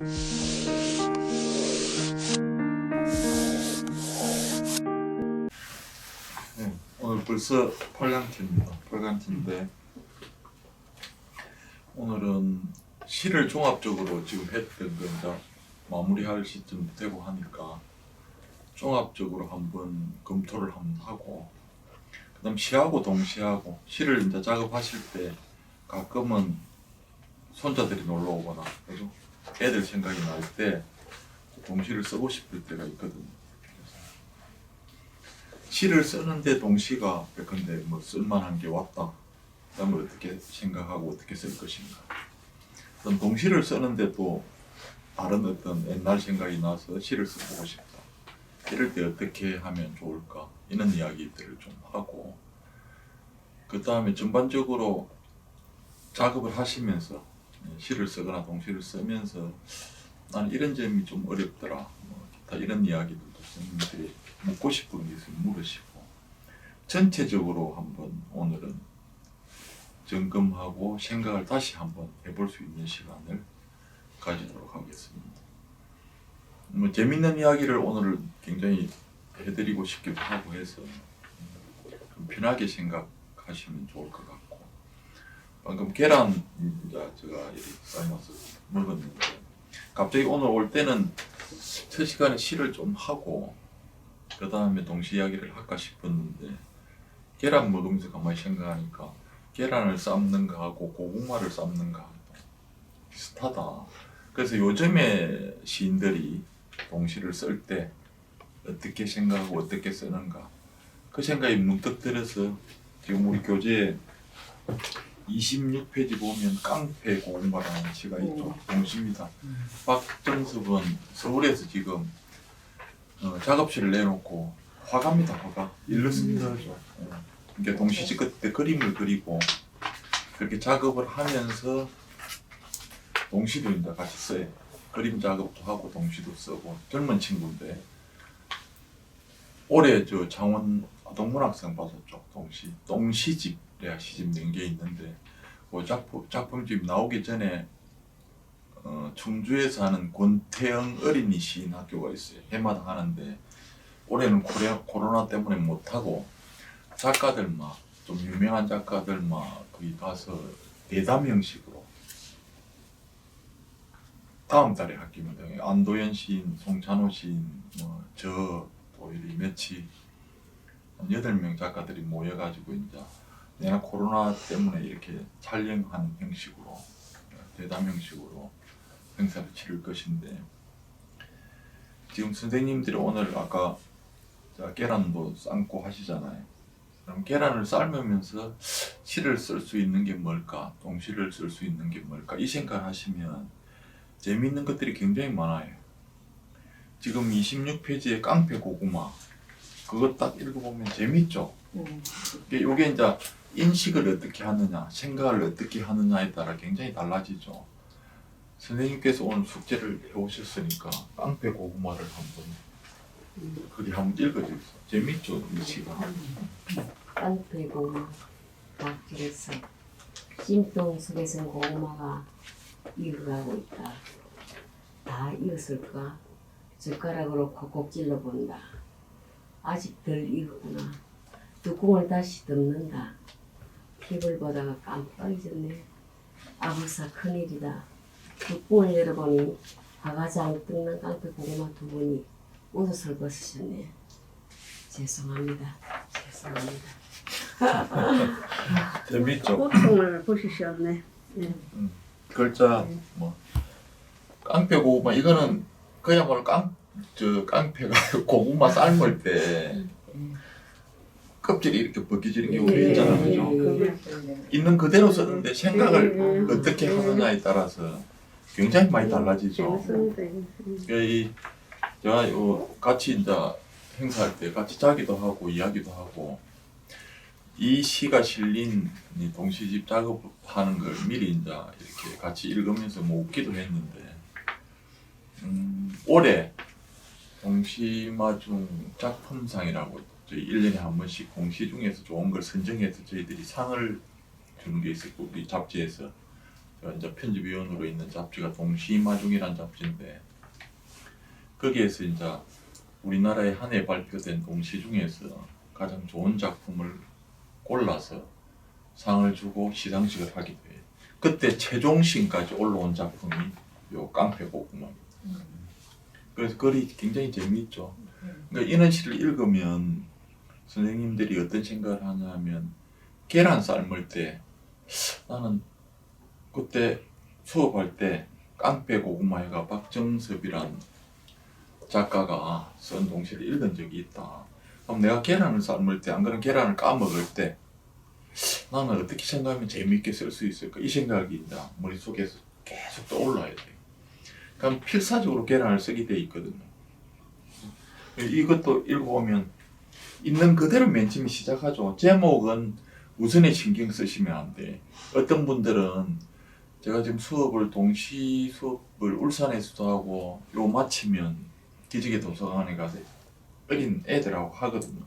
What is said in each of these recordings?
네, 오늘 벌써 8강째입니다. 8강째인데 오늘은 시를 종합적으로 지금 했던 거 이제 마무리할 시점 되고 하니까 종합적으로 한번 검토를 한번 하고, 그다음 시하고 동시하고 시를 이제 작업하실 때 가끔은 손자들이 놀러 오거나 그리고 애들 생각이 날 때 동시를 쓰고 싶을 때가 있거든요. 시를 쓰는데 동시가 예컨대 뭐 쓸만한 게 왔다. 그다음에 어떻게 생각하고 어떻게 쓸 것인가. 어떤 동시를 쓰는데도 다른 어떤 옛날 생각이 나서 시를 써보고 싶다. 이럴 때 어떻게 하면 좋을까? 이런 이야기들을 좀 하고, 그 다음에 전반적으로 작업을 하시면서 시를 쓰거나 동시를 쓰면서 나는 이런 점이 좀 어렵더라. 뭐 기타 이런 이야기들도 선생님들이 묻고 싶은 게 있으면 물으시고, 전체적으로 한번 오늘은 점검하고 생각을 다시 한번 해볼 수 있는 시간을 가지도록 하겠습니다. 뭐 재밌는 이야기를 오늘 굉장히 해드리고 싶기도 하고 해서 좀 편하게 생각하시면 좋을 것 같고, 방금 계란 이제 제가 이렇게 삶아서 먹었는데 갑자기 오늘 올 때는 첫 시간에 시를 좀 하고 그 다음에 동시 이야기를 할까 싶었는데 계란 먹으면서 가만히 생각하니까 계란을 삶는 거하고 고구마를 삶는 거하고 비슷하다. 그래서 요즘에 시인들이 동시를 쓸 때 어떻게 생각하고 어떻게 쓰는가, 그 생각이 문득 들어서 지금 우리 교재에 26페이지 보면 깡패 고구마라는 시가 있죠. 동시입니다. 박정섭은 서울에서 지금 작업실을 내놓고 화가입니다. 화가 일러스트죠. 그러니까 동시 그때 그림을 그리고 그렇게 작업을 하면서 동시도 이제 같이 써요. 그림 작업도 하고 동시도 쓰고 젊은 친구인데 올해 저 창원 동문학상 받았죠. 동시집 내가 시집 낸 게 있는데 그 작품집 나오기 전에 청주에서 하는 권태영 어린이 시인 학교가 있어요. 해마다 하는데 올해는 코로나 때문에 못하고 작가들 막 좀 유명한 작가들 막 거기 가서 대담 형식으로 다음 달에 학기입니다. 안도현 시인, 송찬호 시인, 또 이리 며칠 한 8명 작가들이 모여가지고 이제 내가 코로나 때문에 이렇게 촬영하는 형식으로 대담 형식으로 행사를 치를 것인데, 지금 선생님들이 오늘 아까 계란도 삶고 하시잖아요. 그럼 계란을 삶으면서 시를 쓸 수 있는 게 뭘까? 동시를 쓸 수 있는 게 뭘까? 이 생각을 하시면 재미있는 것들이 굉장히 많아요. 지금 26페이지에 깡패 고구마, 그거 딱 읽어보면 재밌죠? 이게 이제 인식을 어떻게 하느냐, 생각을 어떻게 하느냐에 따라 굉장히 달라지죠. 선생님께서 오늘 숙제를 해오셨으니까 깡패 고구마를 한번 그리 한번 읽어주세요. 재밌죠, 이 시가. 깡패 고구마 박길에서 찜통 속에서 고구마가 익어가고 있다. 다 익었을까? 젓가락으로 콕콕 찔러본다. 아직 덜 익었구나. 뚜껑을 다시 덮는다. 핍을 보다가 깜빡해졌네. 아버사 큰일이다. 뚜껑을 열어보니 바가지안 뜯는 깡패 고구마 두 분이 옷을 벗으셨네. 죄송합니다. 재밌죠? 꽃통을 보시셨네. 글자 뭐 깡패 고구마, 이거는 그야말로 깡패가 고구마 삶을 때 껍질이 이렇게 벗겨지는 경우가 있잖아요. 그죠? 있는 그대로 썼는데 생각을 어떻게 하느냐에 따라서 굉장히 많이 달라지죠. 제가 같이 이제 행사할 때 같이 자기도 하고 이야기도 하고, 이 시가 실린 이 동시집 작업하는 걸 미리 이제 이렇게 같이 읽으면서 뭐 웃기도 했는데, 올해 동시마중 작품상이라고 저희 1년에 한 번씩 동시 중에서 좋은 걸 선정해서 저희들이 상을 주는 게 있었고, 우리 잡지에서 제가 이제 편집위원으로 있는 잡지가 동시마중이라는 잡지인데 거기에서 이제 우리나라에 한 해 발표된 동시 중에서 가장 좋은 작품을 골라서 상을 주고 시상식을 하기도 해요. 그때 최종신까지 올라온 작품이 요 깡패고구마입니다. 그래서 글이 굉장히 재미있죠. 그러니까 이런 시를 읽으면 선생님들이 어떤 생각을 하냐면 계란 삶을 때 나는 그때 수업할 때 깡패고구마가 박정섭이란 작가가 쓴 동시를 읽은 적이 있다. 그럼 내가 계란을 삶을 때 안 그런 계란을 까먹을 때 나는 어떻게 생각하면 재미있게 쓸 수 있을까? 이 생각이 이제 머릿속에서 계속 떠올라야 돼. 그럼 필사적으로 계란을 쓰게 돼 있거든요. 이것도 읽어보면 있는 그대로 맨 처음에 시작하죠. 제목은 우선에 신경 쓰시면 안 돼. 어떤 분들은 제가 지금 수업을 동시 수업을 울산에서도 하고 요 마치면 기지개 도서관에 가서 어린 애들하고 하거든요.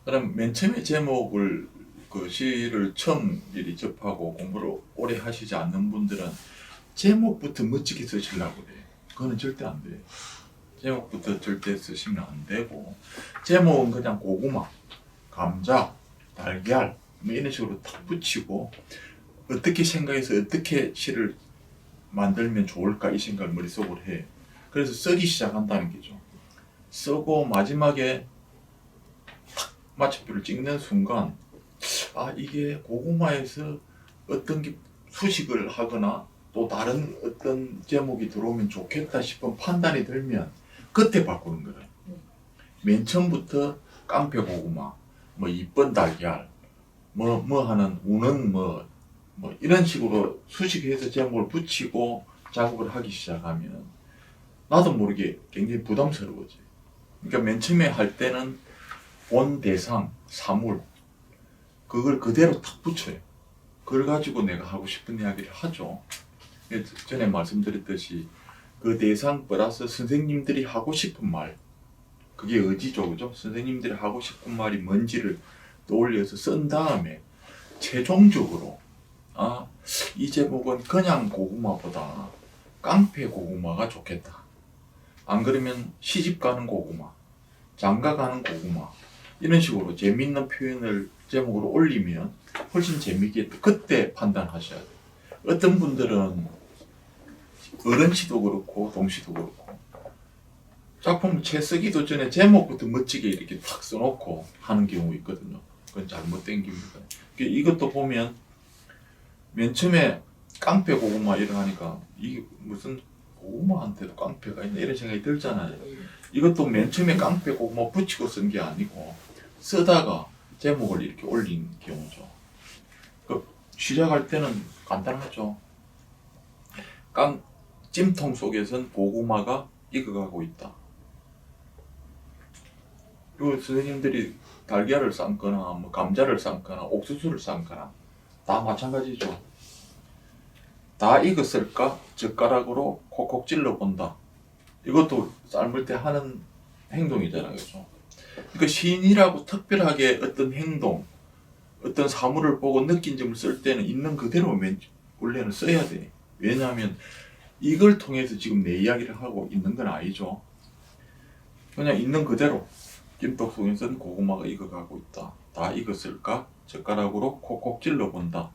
그럼 맨 처음에 제목을 그 시를 처음 일이 접하고 공부를 오래 하시지 않는 분들은 제목부터 멋지게 쓰시려고 그래. 그거는 절대 안 돼. 제목부터 절대 쓰시면 안 되고 제목은 그냥 고구마, 감자, 달걀 뭐 이런 식으로 탁 붙이고 어떻게 생각해서 어떻게 시를 만들면 좋을까 이 생각을 머릿속으로 해. 그래서 쓰기 시작한다는 거죠. 쓰고 마지막에 탁 마침표를 찍는 순간 아 이게 고구마에서 어떤 게 수식을 하거나 또 다른 어떤 제목이 들어오면 좋겠다 싶은 판단이 들면 그때 바꾸는 거예요. 맨 처음부터 깡패고구마, 뭐 이쁜 달걀, 뭐 하는 우는 뭐 이런 식으로 수식해서 제목을 붙이고 작업을 하기 시작하면 나도 모르게 굉장히 부담스러워져. 그러니까 맨 처음에 할 때는 본 대상, 사물 그걸 그대로 탁 붙여요. 그걸 가지고 내가 하고 싶은 이야기를 하죠. 전에 말씀드렸듯이 그 대상 플러스 선생님들이 하고 싶은 말 그게 의지죠, 그죠? 선생님들이 하고 싶은 말이 뭔지를 떠올려서 쓴 다음에 최종적으로 이 제목은 그냥 고구마보다 깡패 고구마가 좋겠다. 안 그러면 시집 가는 고구마, 장가 가는 고구마 이런 식으로 재미있는 표현을 제목으로 올리면 훨씬 재미있겠다. 그때 판단하셔야 돼요. 어떤 분들은 어른시도 그렇고 동시도 그렇고 작품 채 쓰기도 전에 제목부터 멋지게 이렇게 탁 써놓고 하는 경우 있거든요. 그건 잘못된 겁니다. 이것도 보면 맨 처음에 깡패 고구마 이러 하니까 이게 무슨 고구마한테도 깡패가 있나 이런 생각이 들잖아요. 이것도 맨 처음에 깡패 고구마 붙이고 쓴 게 아니고 쓰다가 제목을 이렇게 올린 경우죠. 시작할 때는 간단하죠. 찜통 속에선 고구마가 익어가고 있다. 요 선생님들이 달걀을 삶거나 뭐 감자를 삶거나 옥수수를 삶거나 다 마찬가지죠. 다 익었을까? 젓가락으로 콕콕 찔러 본다. 이것도 삶을 때 하는 행동이잖아요. 그렇죠? 그러니까 시인이라고 특별하게 어떤 행동, 어떤 사물을 보고 느낀 점을 쓸 때는 있는 그대로 원래는 써야 돼. 왜냐하면 이걸 통해서 지금 내 이야기를 하고 있는 건 아니죠. 그냥 있는 그대로 찜떡 속에서는 고구마가 익어가고 있다. 다 익었을까? 젓가락으로 콕콕 찔러본다.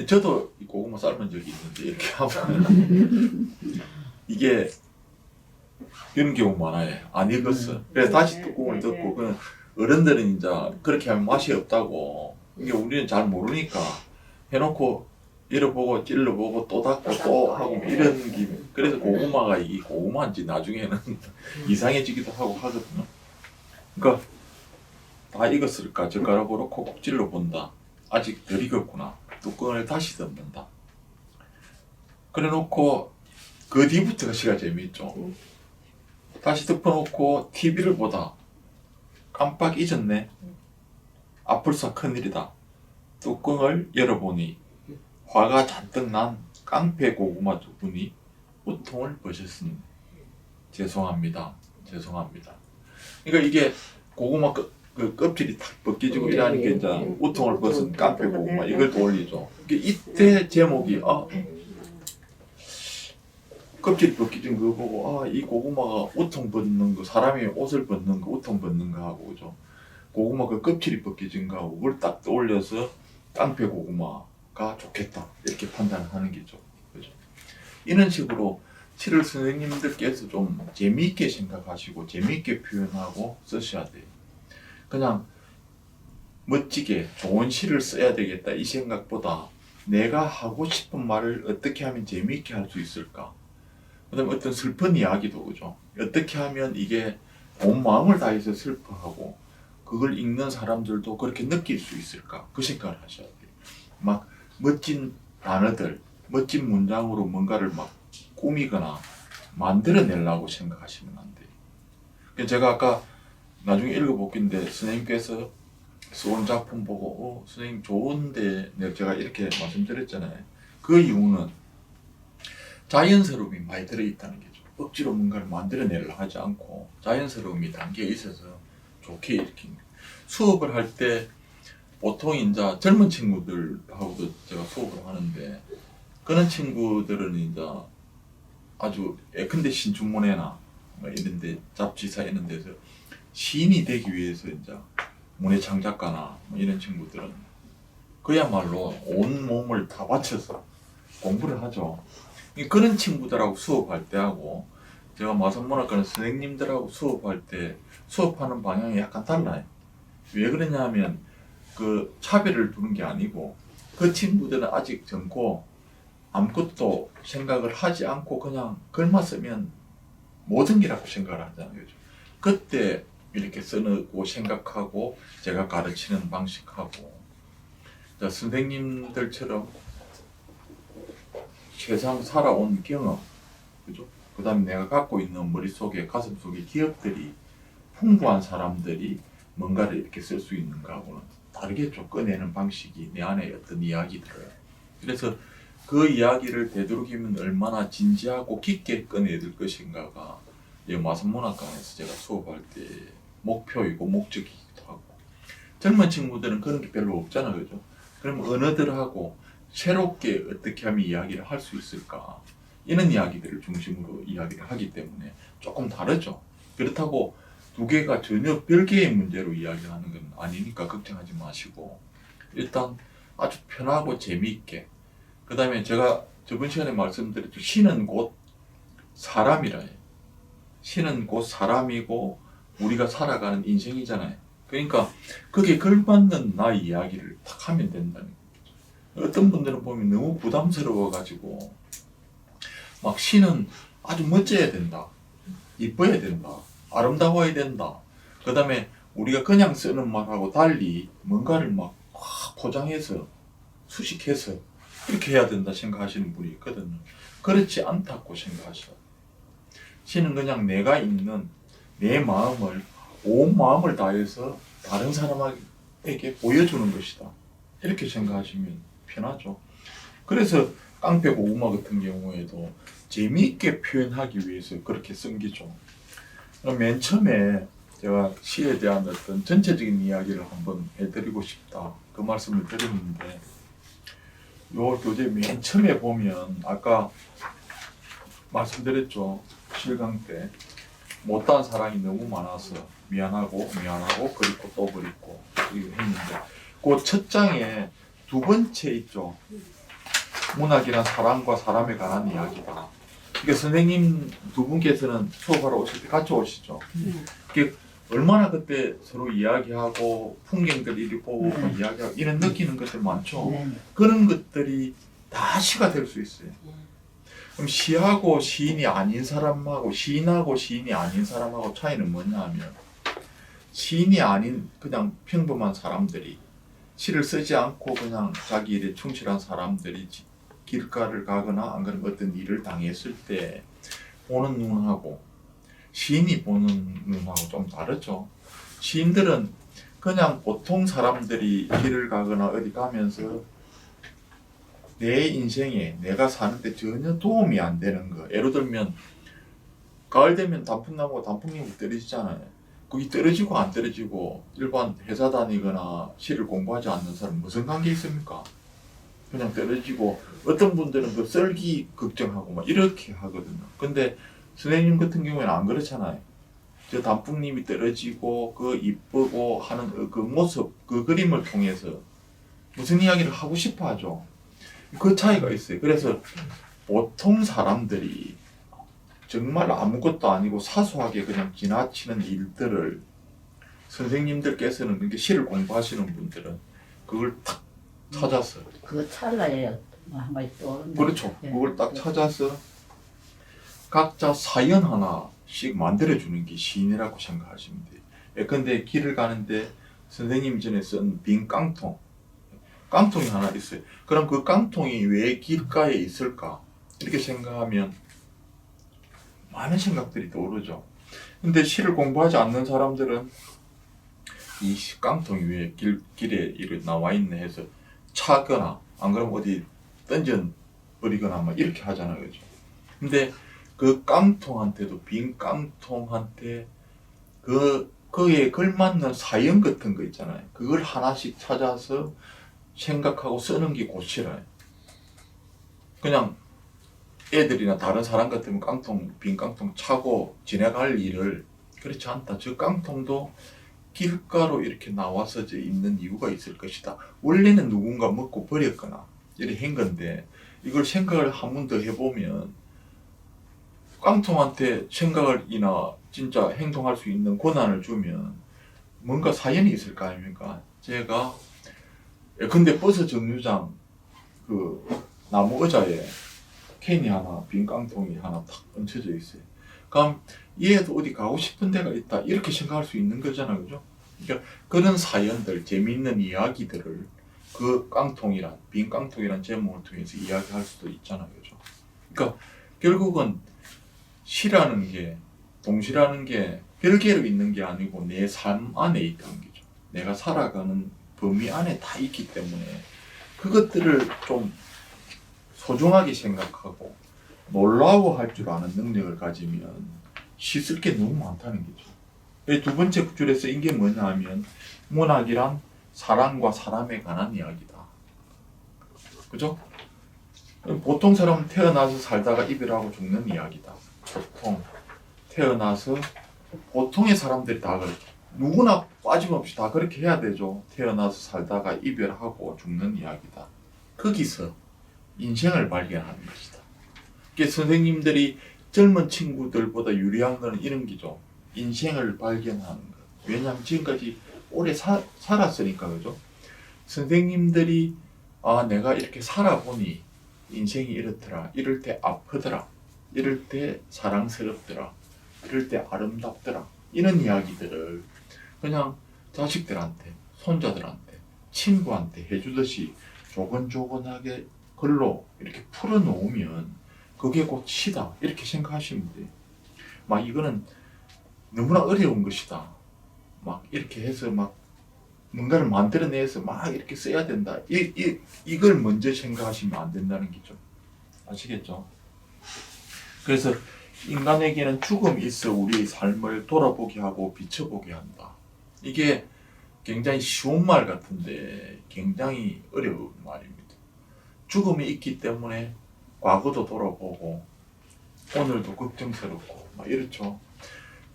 저도 이 고구마 삶은 적이 있는데 이렇게 하면 이게 이런 경우 많아요. 안 익었어. 그래서 다시 뚜껑을 덮고 그냥 어른들은 이제 그렇게 하면 맛이 없다고. 이게 우리는 잘 모르니까 해놓고 열어보고 찔러보고 또 닫고 또 하고 이런 기분. 그래서 고구마가 이 고구마인지 나중에는 이상해지기도 하고 하거든요. 그러니까 다 익었을까 젓가락으로 콕콕 찔러본다. 아직 덜 익었구나. 뚜껑을 다시 덮는다. 그래 놓고 그 뒤부터가 시가 재미있죠. 다시 덮어놓고 TV를 보다 깜빡 잊었네. 아플싸 큰일이다. 뚜껑을 열어보니 화가 잔뜩 난 깡패 고구마 두 분이 우통을 벗었습니다. 죄송합니다. 죄송합니다. 그러니까 이게 고구마 그 껍질이 탁 벗겨지고 네, 이러니까 네. 이제 우통을 벗은 깡패고 네, 막 네. 이걸 또 올리죠. 이때 제목이 껍질이 벗겨진 거 보고 이 고구마가 우통 벗는 거 사람이 옷을 벗는 거 우통 벗는 거 하고 그죠. 고구마 그 껍질이 벗겨진 거 하고 그걸 딱 떠올려서 깡패 고구마가 좋겠다 이렇게 판단하는 게죠. 그죠. 이런 식으로 시를 선생님들께서 좀 재미있게 생각하시고 재미있게 표현하고 쓰셔야 돼요. 그냥 멋지게 좋은 시를 써야 되겠다 이 생각보다 내가 하고 싶은 말을 어떻게 하면 재미있게 할 수 있을까. 그 다음에 어떤 슬픈 이야기도 그죠. 어떻게 하면 이게 온 마음을 다해서 슬퍼하고 그걸 읽는 사람들도 그렇게 느낄 수 있을까. 그 생각을 하셔야 돼요. 막 멋진 단어들, 멋진 문장으로 뭔가를 막 꾸미거나 만들어내려고 생각하시면 안 돼요. 제가 아까 나중에 읽어보긴데 선생님께서 써온 작품 보고 선생님 좋은데 제가 이렇게 말씀드렸잖아요. 그 이유는 자연스러움이 많이 들어있다는 게죠. 억지로 뭔가를 만들어내려고 하지 않고 자연스러움이 담겨 있어서 좋게 읽힌 거예요. 수업을 할 때 보통 이제 젊은 친구들하고도 제가 수업을 하는데 그런 친구들은 이제 아주 예컨대 신춘문예나 뭐 이런데 잡지사 이런 데서 시인이 되기 위해서 이제 문예창 작가나 뭐 이런 친구들은 그야말로 온 몸을 다 바쳐서 공부를 하죠. 그런 친구들하고 수업할 때 하고 제가 마산문학과는 선생님들하고 수업할 때 수업하는 방향이 약간 달라요. 왜 그러냐면 그 차별을 두는 게 아니고 그 친구들은 아직 젊고 아무것도 생각을 하지 않고 그냥 글만 쓰면 모든 게라고 생각을 하잖아요. 그죠? 그때 이렇게 쓰고 생각하고 제가 가르치는 방식하고 자, 선생님들처럼 세상 살아온 경험, 그죠? 그 다음에 내가 갖고 있는 머릿속에 가슴속에 기억들이 풍부한 사람들이 뭔가를 이렇게 쓸 수 있는가하고는 다르겠죠. 꺼내는 방식이 내 안에 어떤 이야기들을. 그래서 그 이야기를 되도록이면 얼마나 진지하고 깊게 꺼내들 것인가가 이 마산문학관에서 제가 수업할 때 목표이고 목적이기도 하고 젊은 친구들은 그런 게 별로 없잖아요. 그죠? 그럼 언어들하고 새롭게 어떻게 하면 이야기를 할 수 있을까 이런 이야기들을 중심으로 이야기를 하기 때문에 조금 다르죠. 그렇다고 두 개가 전혀 별개의 문제로 이야기하는 건 아니니까 걱정하지 마시고 일단 아주 편하고 재미있게 그 다음에 제가 저번 시간에 말씀드렸죠. 시는 곧 사람이라 해요. 시는 곧 사람이고 우리가 살아가는 인생이잖아요. 그러니까 그게 걸맞는 나의 이야기를 딱 하면 된다는 거죠. 어떤 분들은 보면 너무 부담스러워 가지고 막 시는 아주 멋져야 된다. 이뻐야 된다. 아름다워야 된다. 그 다음에 우리가 그냥 쓰는 말하고 달리 뭔가를 막 포장해서 수식해서 이렇게 해야 된다 생각하시는 분이 있거든요. 그렇지 않다고 생각하셔요. 시는 그냥 내가 있는 내 마음을 온 마음을 다해서 다른 사람에게 보여주는 것이다. 이렇게 생각하시면 편하죠. 그래서 깡패 고구마 같은 경우에도 재미있게 표현하기 위해서 그렇게 쓴 게죠. 그럼 맨 처음에 제가 시에 대한 어떤 전체적인 이야기를 한번 해드리고 싶다. 그 말씀을 드렸는데 요 교재 맨 처음에 보면 아까 말씀드렸죠. 실강 때 못다한 사랑이 너무 많아서 미안하고 그립고 또 그립고 이거 했는데 그 첫 장에 두 번째 있죠. 문학이란 사람과 사람에 관한 이야기다. 그러니까 선생님 두 분께서는 수업하러 오실 때 같이 오시죠. 그게 얼마나 그때 서로 이야기하고 풍경들 이리 보고 이야기하고 이런 느끼는 것들 많죠. 그런 것들이 다 시가 될 수 있어요. 그럼 시하고 시인이 아닌 사람하고 시인하고 시인이 아닌 사람하고 차이는 뭐냐 하면 시인이 아닌 그냥 평범한 사람들이 시를 쓰지 않고 그냥 자기 일에 충실한 사람들이 길가를 가거나 안 그러면 어떤 일을 당했을 때 보는 눈하고 시인이 보는 눈하고 좀 다르죠. 시인들은 그냥 보통 사람들이 길을 가거나 어디 가면서 내 인생에 내가 사는데 전혀 도움이 안 되는 거. 예를 들면 가을 되면 단풍나무가 단풍잎이 떨어지잖아요. 거기 떨어지고 안 떨어지고 일반 회사 다니거나 시를 공부하지 않는 사람 무슨 관계 있습니까? 그냥 떨어지고 어떤 분들은 그 썰기 걱정하고 막 이렇게 하거든요. 근데 선생님 같은 경우에는 안 그렇잖아요. 저 단풍님이 떨어지고 그 이쁘고 하는 그 모습, 그 그림을 통해서 무슨 이야기를 하고 싶어 하죠. 그 차이가 있어요. 그래서 보통 사람들이 정말 아무것도 아니고 사소하게 그냥 지나치는 일들을 선생님들께서는 그렇게 시를 공부하시는 분들은 그걸 딱 찾아서 그 찰나에 한 가지 또. 그렇죠. 예. 그걸 딱 찾아서 각자 사연 하나씩 만들어주는 게 시인이라고 생각하시면 돼요. 예컨대 길을 가는데 선생님 전에 쓴 빈 깡통, 깡통이 하나 있어요. 그럼 그 깡통이 왜 길가에 있을까? 이렇게 생각하면 많은 생각들이 떠오르죠. 근데 시를 공부하지 않는 사람들은 이 깡통이 왜 길에 이렇게 나와 있네 해서 차거나 안 그러면 어디 던져 버리거나 막 이렇게 하잖아요. 그죠? 근데 그 깡통한테도 빈 깡통한테 그에 걸맞는 사연 같은 거 있잖아요. 그걸 하나씩 찾아서 생각하고 쓰는 게 고치라요. 그냥 애들이나 다른 사람 같으면 빈 깡통 차고 지나갈 일을 그렇지 않다. 저 깡통도 길가로 이렇게 나와서 있는 이유가 있을 것이다. 원래는 누군가 먹고 버렸거나 이렇게 한 건데 이걸 생각을 한 번 더 해보면 깡통한테 생각을이나 진짜 행동할 수 있는 권한을 주면 뭔가 사연이 있을 거 아닙니까? 제가 근데 버스 정류장 그 나무 의자에 캔이 하나, 빈 깡통이 하나 탁 얹혀져 있어요. 그럼 얘도 어디 가고 싶은 데가 있다 이렇게 생각할 수 있는 거잖아요, 그죠? 그러니까 그런 사연들, 재미있는 이야기들을 그 깡통이란 빈 깡통이란 제목을 통해서 이야기할 수도 있잖아요, 그죠? 그러니까 결국은 시라는 게, 동시라는 게 별개로 있는 게 아니고 내 삶 안에 있다는 거죠. 내가 살아가는 범위 안에 다 있기 때문에 그것들을 좀 소중하게 생각하고 놀라워할 줄 아는 능력을 가지면 시 쓸 게 너무 많다는 거죠. 두 번째 줄에 쓰인 게 뭐냐 하면 문학이란 사람과 사람에 관한 이야기다. 그죠? 보통 사람은 태어나서 살다가 이별하고 죽는 이야기다. 보통 태어나서 보통의 사람들이 다 그렇게 누구나 빠짐없이 다 그렇게 해야 되죠. 태어나서 살다가 이별하고 죽는 이야기다. 거기서 인생을 발견하는 것이다. 그러니까 선생님들이 젊은 친구들보다 유리한 것은 이런 기죠. 인생을 발견하는 것. 왜냐하면 지금까지 오래 살았으니까 그죠. 선생님들이 내가 이렇게 살아보니 인생이 이렇더라. 이럴 때 아프더라. 이럴 때 사랑스럽더라. 이럴 때 아름답더라. 이런 이야기들을 그냥 자식들한테, 손자들한테, 친구한테 해주듯이 조근조근하게 글로 이렇게 풀어놓으면 그게 곧 시다. 이렇게 생각하시면 돼요. 막 이거는 너무나 어려운 것이다. 막 이렇게 해서 막 뭔가를 만들어내서 막 이렇게 써야 된다. 이걸 먼저 생각하시면 안 된다는 거죠. 아시겠죠? 그래서 인간에게는 죽음이 있어 우리의 삶을 돌아보게 하고 비춰보게 한다. 이게 굉장히 쉬운 말 같은데 굉장히 어려운 말입니다. 죽음이 있기 때문에 과거도 돌아보고 오늘도 걱정스럽고 막 이렇죠.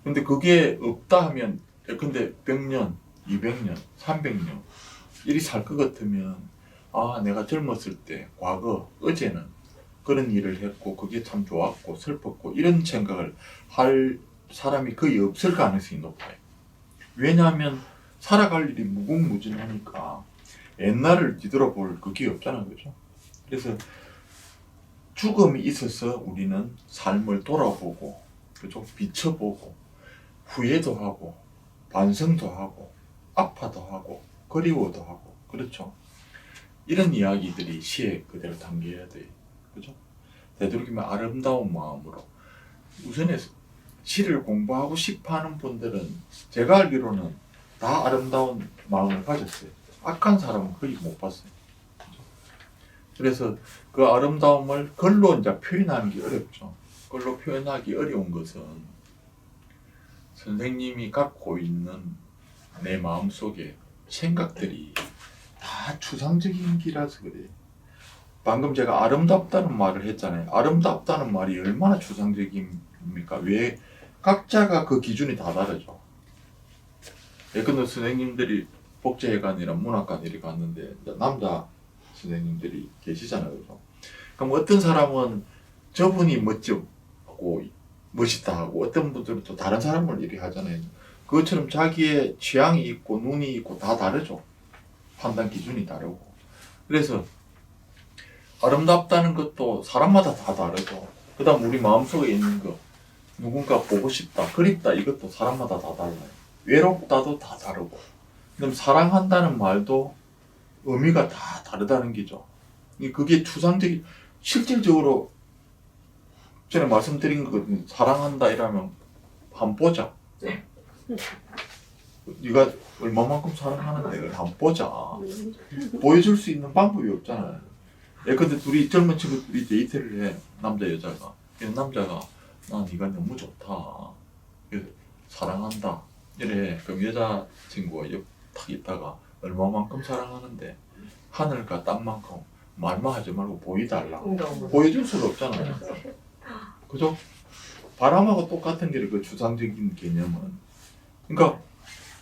근데 그게 없다 하면 근데 100년, 200년, 300년 이리 살 것 같으면 내가 젊었을 때 과거 어제는 그런 일을 했고 그게 참 좋았고 슬펐고 이런 생각을 할 사람이 거의 없을 가능성이 높아요. 왜냐하면 살아갈 일이 무궁무진하니까 옛날을 뒤돌아볼 그게 없잖아, 그죠? 그래서 죽음이 있어서 우리는 삶을 돌아보고, 그죠? 비춰보고, 후회도 하고, 반성도 하고, 아파도 하고, 그리워도 하고, 그렇죠? 이런 이야기들이 시에 그대로 담겨야 돼요. 그죠? 되도록이면 아름다운 마음으로. 우선에 시를 공부하고 싶어 하는 분들은 제가 알기로는 다 아름다운 마음을 가졌어요. 악한 사람은 거의 못 봤어요. 그래서 그 아름다움을 글로 이제 표현하는 게 어렵죠. 글로 표현하기 어려운 것은 선생님이 갖고 있는 내 마음속에 생각들이 다 추상적인 기라서 그래. 방금 제가 아름답다는 말을 했잖아요. 아름답다는 말이 얼마나 추상적입니까? 왜? 각자가 그 기준이 다 다르죠. 예컨대 선생님들이 복제회관이랑 문학관 이렇게 갔는데 남자 선생님들이 계시잖아요. 그죠? 그럼 어떤 사람은 저분이 멋지고 멋있다 하고 어떤 분들은 또 다른 사람을 이렇게 하잖아요. 그것처럼 자기의 취향이 있고 눈이 있고 다 다르죠. 판단 기준이 다르고. 그래서 아름답다는 것도 사람마다 다 다르죠. 그 다음 우리 마음속에 있는 거 누군가 보고 싶다, 그립다 이것도 사람마다 다 달라요. 외롭다도 다 다르고. 그다음 사랑한다는 말도 의미가 다 다르다는 게죠. 그게 추상적인 실질적으로 전에 말씀드린 거거든요. 사랑한다 이러면 한번 보자. 네가 얼마만큼 사랑하는데 그걸 한번 보자. 보여줄 수 있는 방법이 없잖아요. 예컨대 둘이 젊은 친구들이 데이트를 해. 남자 여자가. 그래서 남자가 나 네가 너무 좋다. 그래서 사랑한다. 이래. 그럼 여자친구가 옆 탁 있다가 얼마만큼 사랑하는데 하늘과 땅만큼 말만 하지 말고 보여달라. 보여줄 수가 없잖아요. 그죠? 바람하고 똑같은 게 그 추상적인 개념은. 그러니까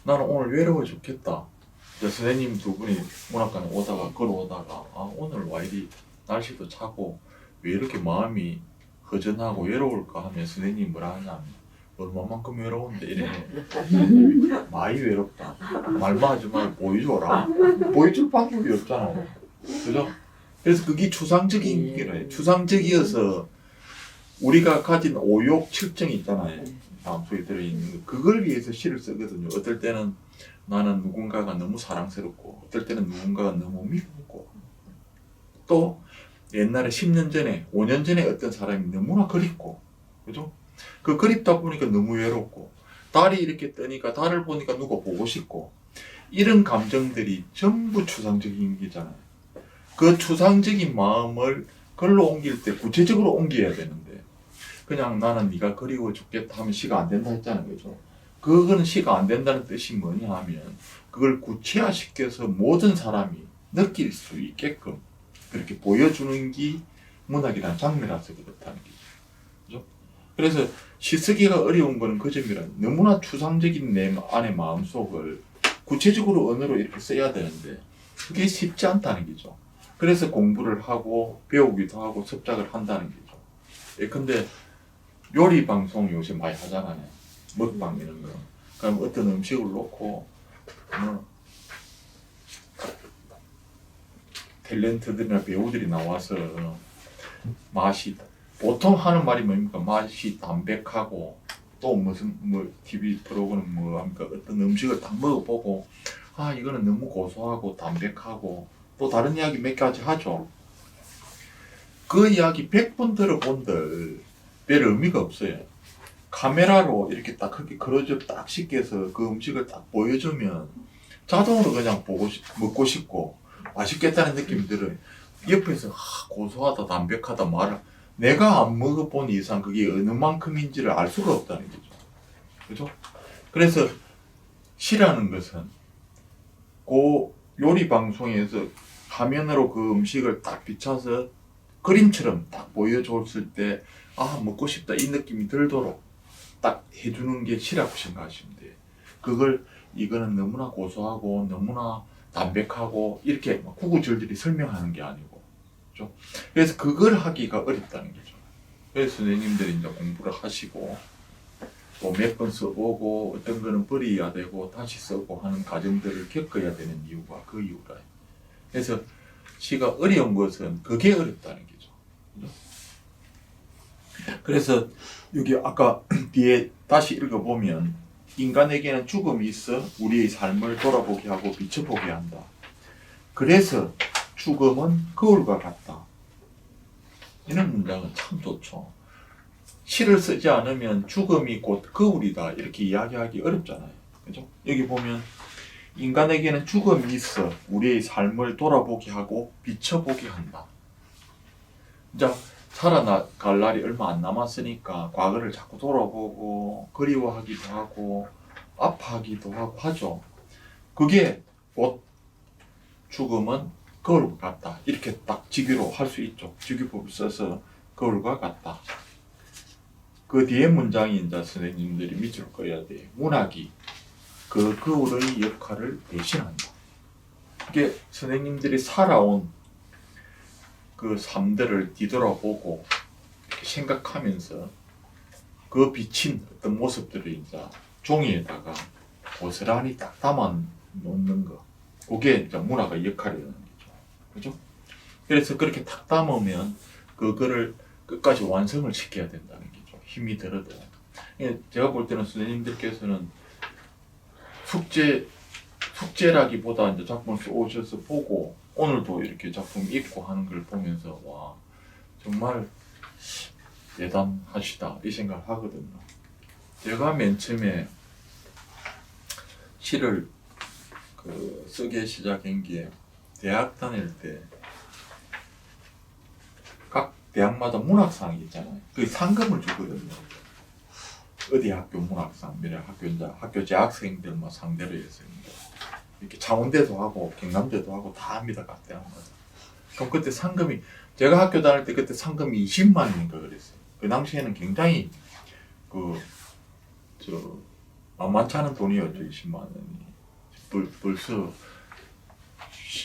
나는 오늘 외로워 죽겠다. 선생님 두 분이 문학관에 오다가 걸어오다가 오늘 와 이리 날씨도 차고 왜 이렇게 마음이 허전하고 외로울까 하면 선생님이 뭐라 하냐면 얼마만큼 외로운데 이래. 많이 외롭다. 말만 하지 말고 보여줘라. 보여줄 방법이 없잖아요. 그죠? 그래서 그게 추상적인 거예요. 추상적이어서 우리가 가진 오욕, 칠정이 있잖아요. 마음속에 들어있는 거. 그걸 위해서 시를 쓰거든요. 어떨 때는 나는 누군가가 너무 사랑스럽고 어떨 때는 누군가가 너무 미웠고 또 옛날에 10년 전에 5년 전에 어떤 사람이 너무나 그립고 그죠? 그 그립다 보니까 너무 외롭고 달이 이렇게 뜨니까 달을 보니까 누가 보고 싶고 이런 감정들이 전부 추상적인 게잖아요. 그 추상적인 마음을 글로 옮길 때 구체적으로 옮겨야 되는데 그냥 나는 네가 그리워 죽겠다 하면 시가 안 된다 했잖아요. 그죠? 그거는 시가 안 된다는 뜻이 뭐냐 하면 그걸 구체화시켜서 모든 사람이 느낄 수 있게끔 그렇게 보여주는 게 문학이라는 장르라서 그렇다는 거죠. 그죠? 그래서 시 쓰기가 어려운 거는 그 점이라 너무나 추상적인 내 안의 마음속을 구체적으로 언어로 이렇게 써야 되는데 그게 쉽지 않다는 거죠. 그래서 공부를 하고 배우기도 하고 습작을 한다는 거죠. 예컨대 요리 방송 요새 많이 하잖아요. 먹방 이런 거. 그럼 어떤 음식을 놓고 탤런트들이나 배우들이 나와서 맛이 보통 하는 말이 뭡니까? 맛이 담백하고 또 무슨 TV 프로그램 합니까? 어떤 음식을 딱 먹어보고 이거는 너무 고소하고 담백하고 또 다른 이야기 몇 가지 하죠. 그 이야기 100번 들어본들 별 의미가 없어요. 카메라로 이렇게 딱 그렇게 크로즈업 딱 시켜서 그 음식을 딱 보여주면 자동으로 그냥 먹고 싶고 맛있겠다는 느낌이 들어요. 옆에서 고소하다 담백하다 말을 내가 안 먹어본 이상 그게 어느 만큼인지를 알 수가 없다는 거죠. 그죠? 그래서 시라는 것은 그 요리 방송에서 화면으로 그 음식을 딱 비춰서 그림처럼 딱 보여줬을 때 먹고 싶다 이 느낌이 들도록 딱 해주는 게 시라고 생각하시면 돼요. 이거는 너무나 고소하고 너무나 담백하고 이렇게 구구절절히 설명하는 게 아니고 그렇죠? 그래서 그걸 하기가 어렵다는 거죠. 그래서 선생님들이 이제 공부를 하시고 또 몇 번 써보고 어떤 거는 버려야 되고 다시 쓰고 하는 과정들을 겪어야 되는 이유가 그 이유라. 그래서 시가 어려운 것은 그게 어렵다는 거죠. 그렇죠? 그래서 여기 아까 뒤에 다시 읽어보면 인간에게는 죽음이 있어 우리의 삶을 돌아보게 하고 비춰보게 한다. 그래서 죽음은 거울과 같다. 이런 문장은 참 좋죠. 시를 쓰지 않으면 죽음이 곧 거울이다 이렇게 이야기하기 어렵잖아요. 그죠? 여기 보면 인간에게는 죽음이 있어 우리의 삶을 돌아보게 하고 비춰보게 한다. 자, 살아갈 날이 얼마 안 남았으니까 과거를 자꾸 돌아보고 그리워하기도 하고 아파하기도 하고 하죠. 그게 곧 죽음은 거울과 같다. 이렇게 딱 직위로 할 수 있죠. 직위법을 써서 거울과 같다. 그 뒤에 문장이 이제 선생님들이 밑으로 꺼야 돼. 문학이 그 거울의 역할을 대신한다. 이게 선생님들이 살아온 그 삶들을 뒤돌아보고 이렇게 생각하면서 그 비친 어떤 모습들을 이제 종이에다가 고스란히 딱 담아 놓는 거. 그게 이제 문학의 역할이라는 거죠. 그죠? 그래서 그렇게 탁 담으면 그거를 끝까지 완성을 시켜야 된다는 거죠. 힘이 들어도. 제가 볼 때는 선생님들께서는 숙제라기보다 이제 작품을 오셔서 보고 오늘도 이렇게 작품 읽고 하는 걸 보면서 와 정말 대단하시다 이 생각을 하거든요. 제가 맨 처음에 시를 쓰기 시작한 게 대학 다닐 때 각 대학마다 문학상이 있잖아요. 그 상금을 주거든요. 어디 학교 문학상, 미래 학교 이제 학교 재학생들만 상대로 해서 이렇게 창원대도 하고 경남대도 하고 다 합니다. 각 대학마다. 그럼 그때 상금이 제가 학교 다닐 때 그때 상금이 20만 원인가 그랬어요. 그 당시에는 굉장히 만만치 않은 돈이었죠. 20만 원이. 벌써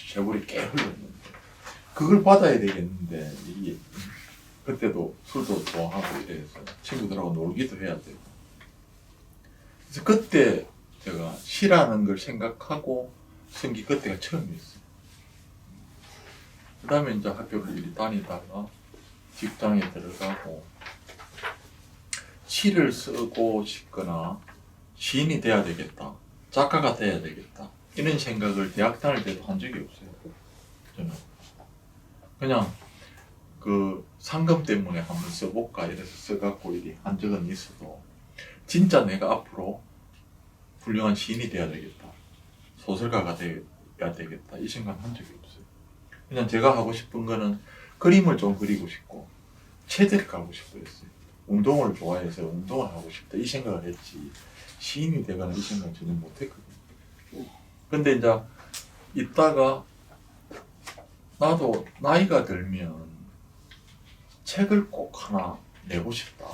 세월이 꽤 흘렀는데 그걸 받아야 되겠는데 이게 그때도 술도 좋아하고 이래서 친구들하고 놀기도 해야 되고 그래서 그때 제가 시라는 걸 생각하고 쓴 게 그때가 처음이었어요. 그 다음에 이제 학교를 이리 다니다가 직장에 들어가고 시를 쓰고 싶거나 시인이 돼야 되겠다, 작가가 돼야 되겠다 이런 생각을 대학 다닐 때도 한 적이 없어요. 저는 그냥 그 상금 때문에 한번 써볼까 이래서 써갖고 이리 한 적은 있어도 진짜 내가 앞으로 훌륭한 시인이 돼야 되겠다, 소설가가 돼야 되겠다 이 생각 한 적이 없어요. 그냥 제가 하고 싶은 거는 그림을 좀 그리고 싶고 체대를 가고 싶어 했어요. 운동을 좋아해서 운동을 하고 싶다 이 생각을 했지 시인이 되거나 이 생각을 전혀 못했거든요. 근데 이제 있다가 나도 나이가 들면 책을 꼭 하나 내고 싶다.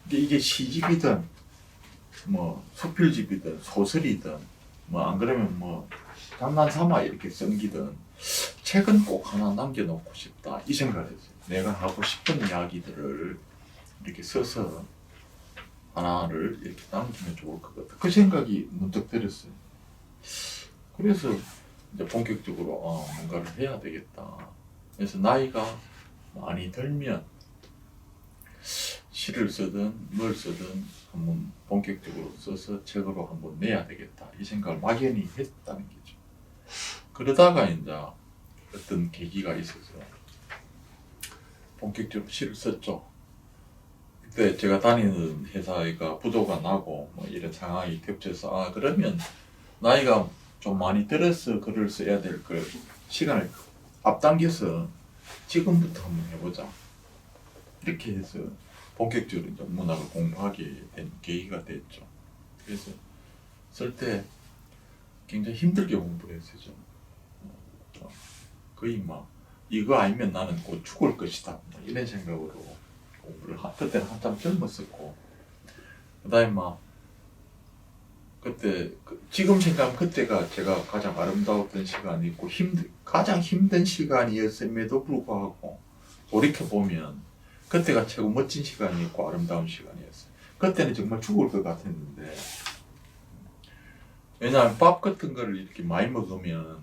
근데 이게 시집이든 뭐 수필집이든 소설이든 뭐 안 그러면 뭐 장난삼아 이렇게 쓴기든 책은 꼭 하나 남겨놓고 싶다 이 생각을 했어요. 내가 하고 싶은 이야기들을 이렇게 써서 하나를 이렇게 남기면 좋을 것 같다. 그 생각이 문득 들었어요. 그래서 이제 본격적으로 뭔가를 해야 되겠다. 그래서 나이가 많이 들면 시를 쓰든 뭘 쓰든 한번 본격적으로 써서 책으로 한번 내야 되겠다. 이 생각을 막연히 했다는 거죠. 그러다가 이제 어떤 계기가 있어서 본격적으로 시를 썼죠. 그때 제가 다니는 회사가 부도가 나고 뭐 이런 상황이 겹쳐서 그러면 나이가 좀 많이 들어서 글을 써야 될 걸 시간을 앞당겨서 지금부터 한번 해보자. 이렇게 해서 본격적으로 이제 문학을 공부하게 된 계기가 됐죠. 그래서 쓸 때 굉장히 힘들게 공부를 했어요. 거의 막 이거 아니면 나는 곧 죽을 것이다 이런 생각으로 공부를 그때는 한참 젊었었고 그다음에 막 그때 지금 생각하면 그때가 제가 가장 아름다웠던 시간이고 가장 힘든 시간이었음에도 불구하고 돌이켜보면 그때가 최고 멋진 시간이었고 아름다운 시간이었어요. 그때는 정말 죽을 것 같았는데 왜냐하면 밥 같은 거를 이렇게 많이 먹으면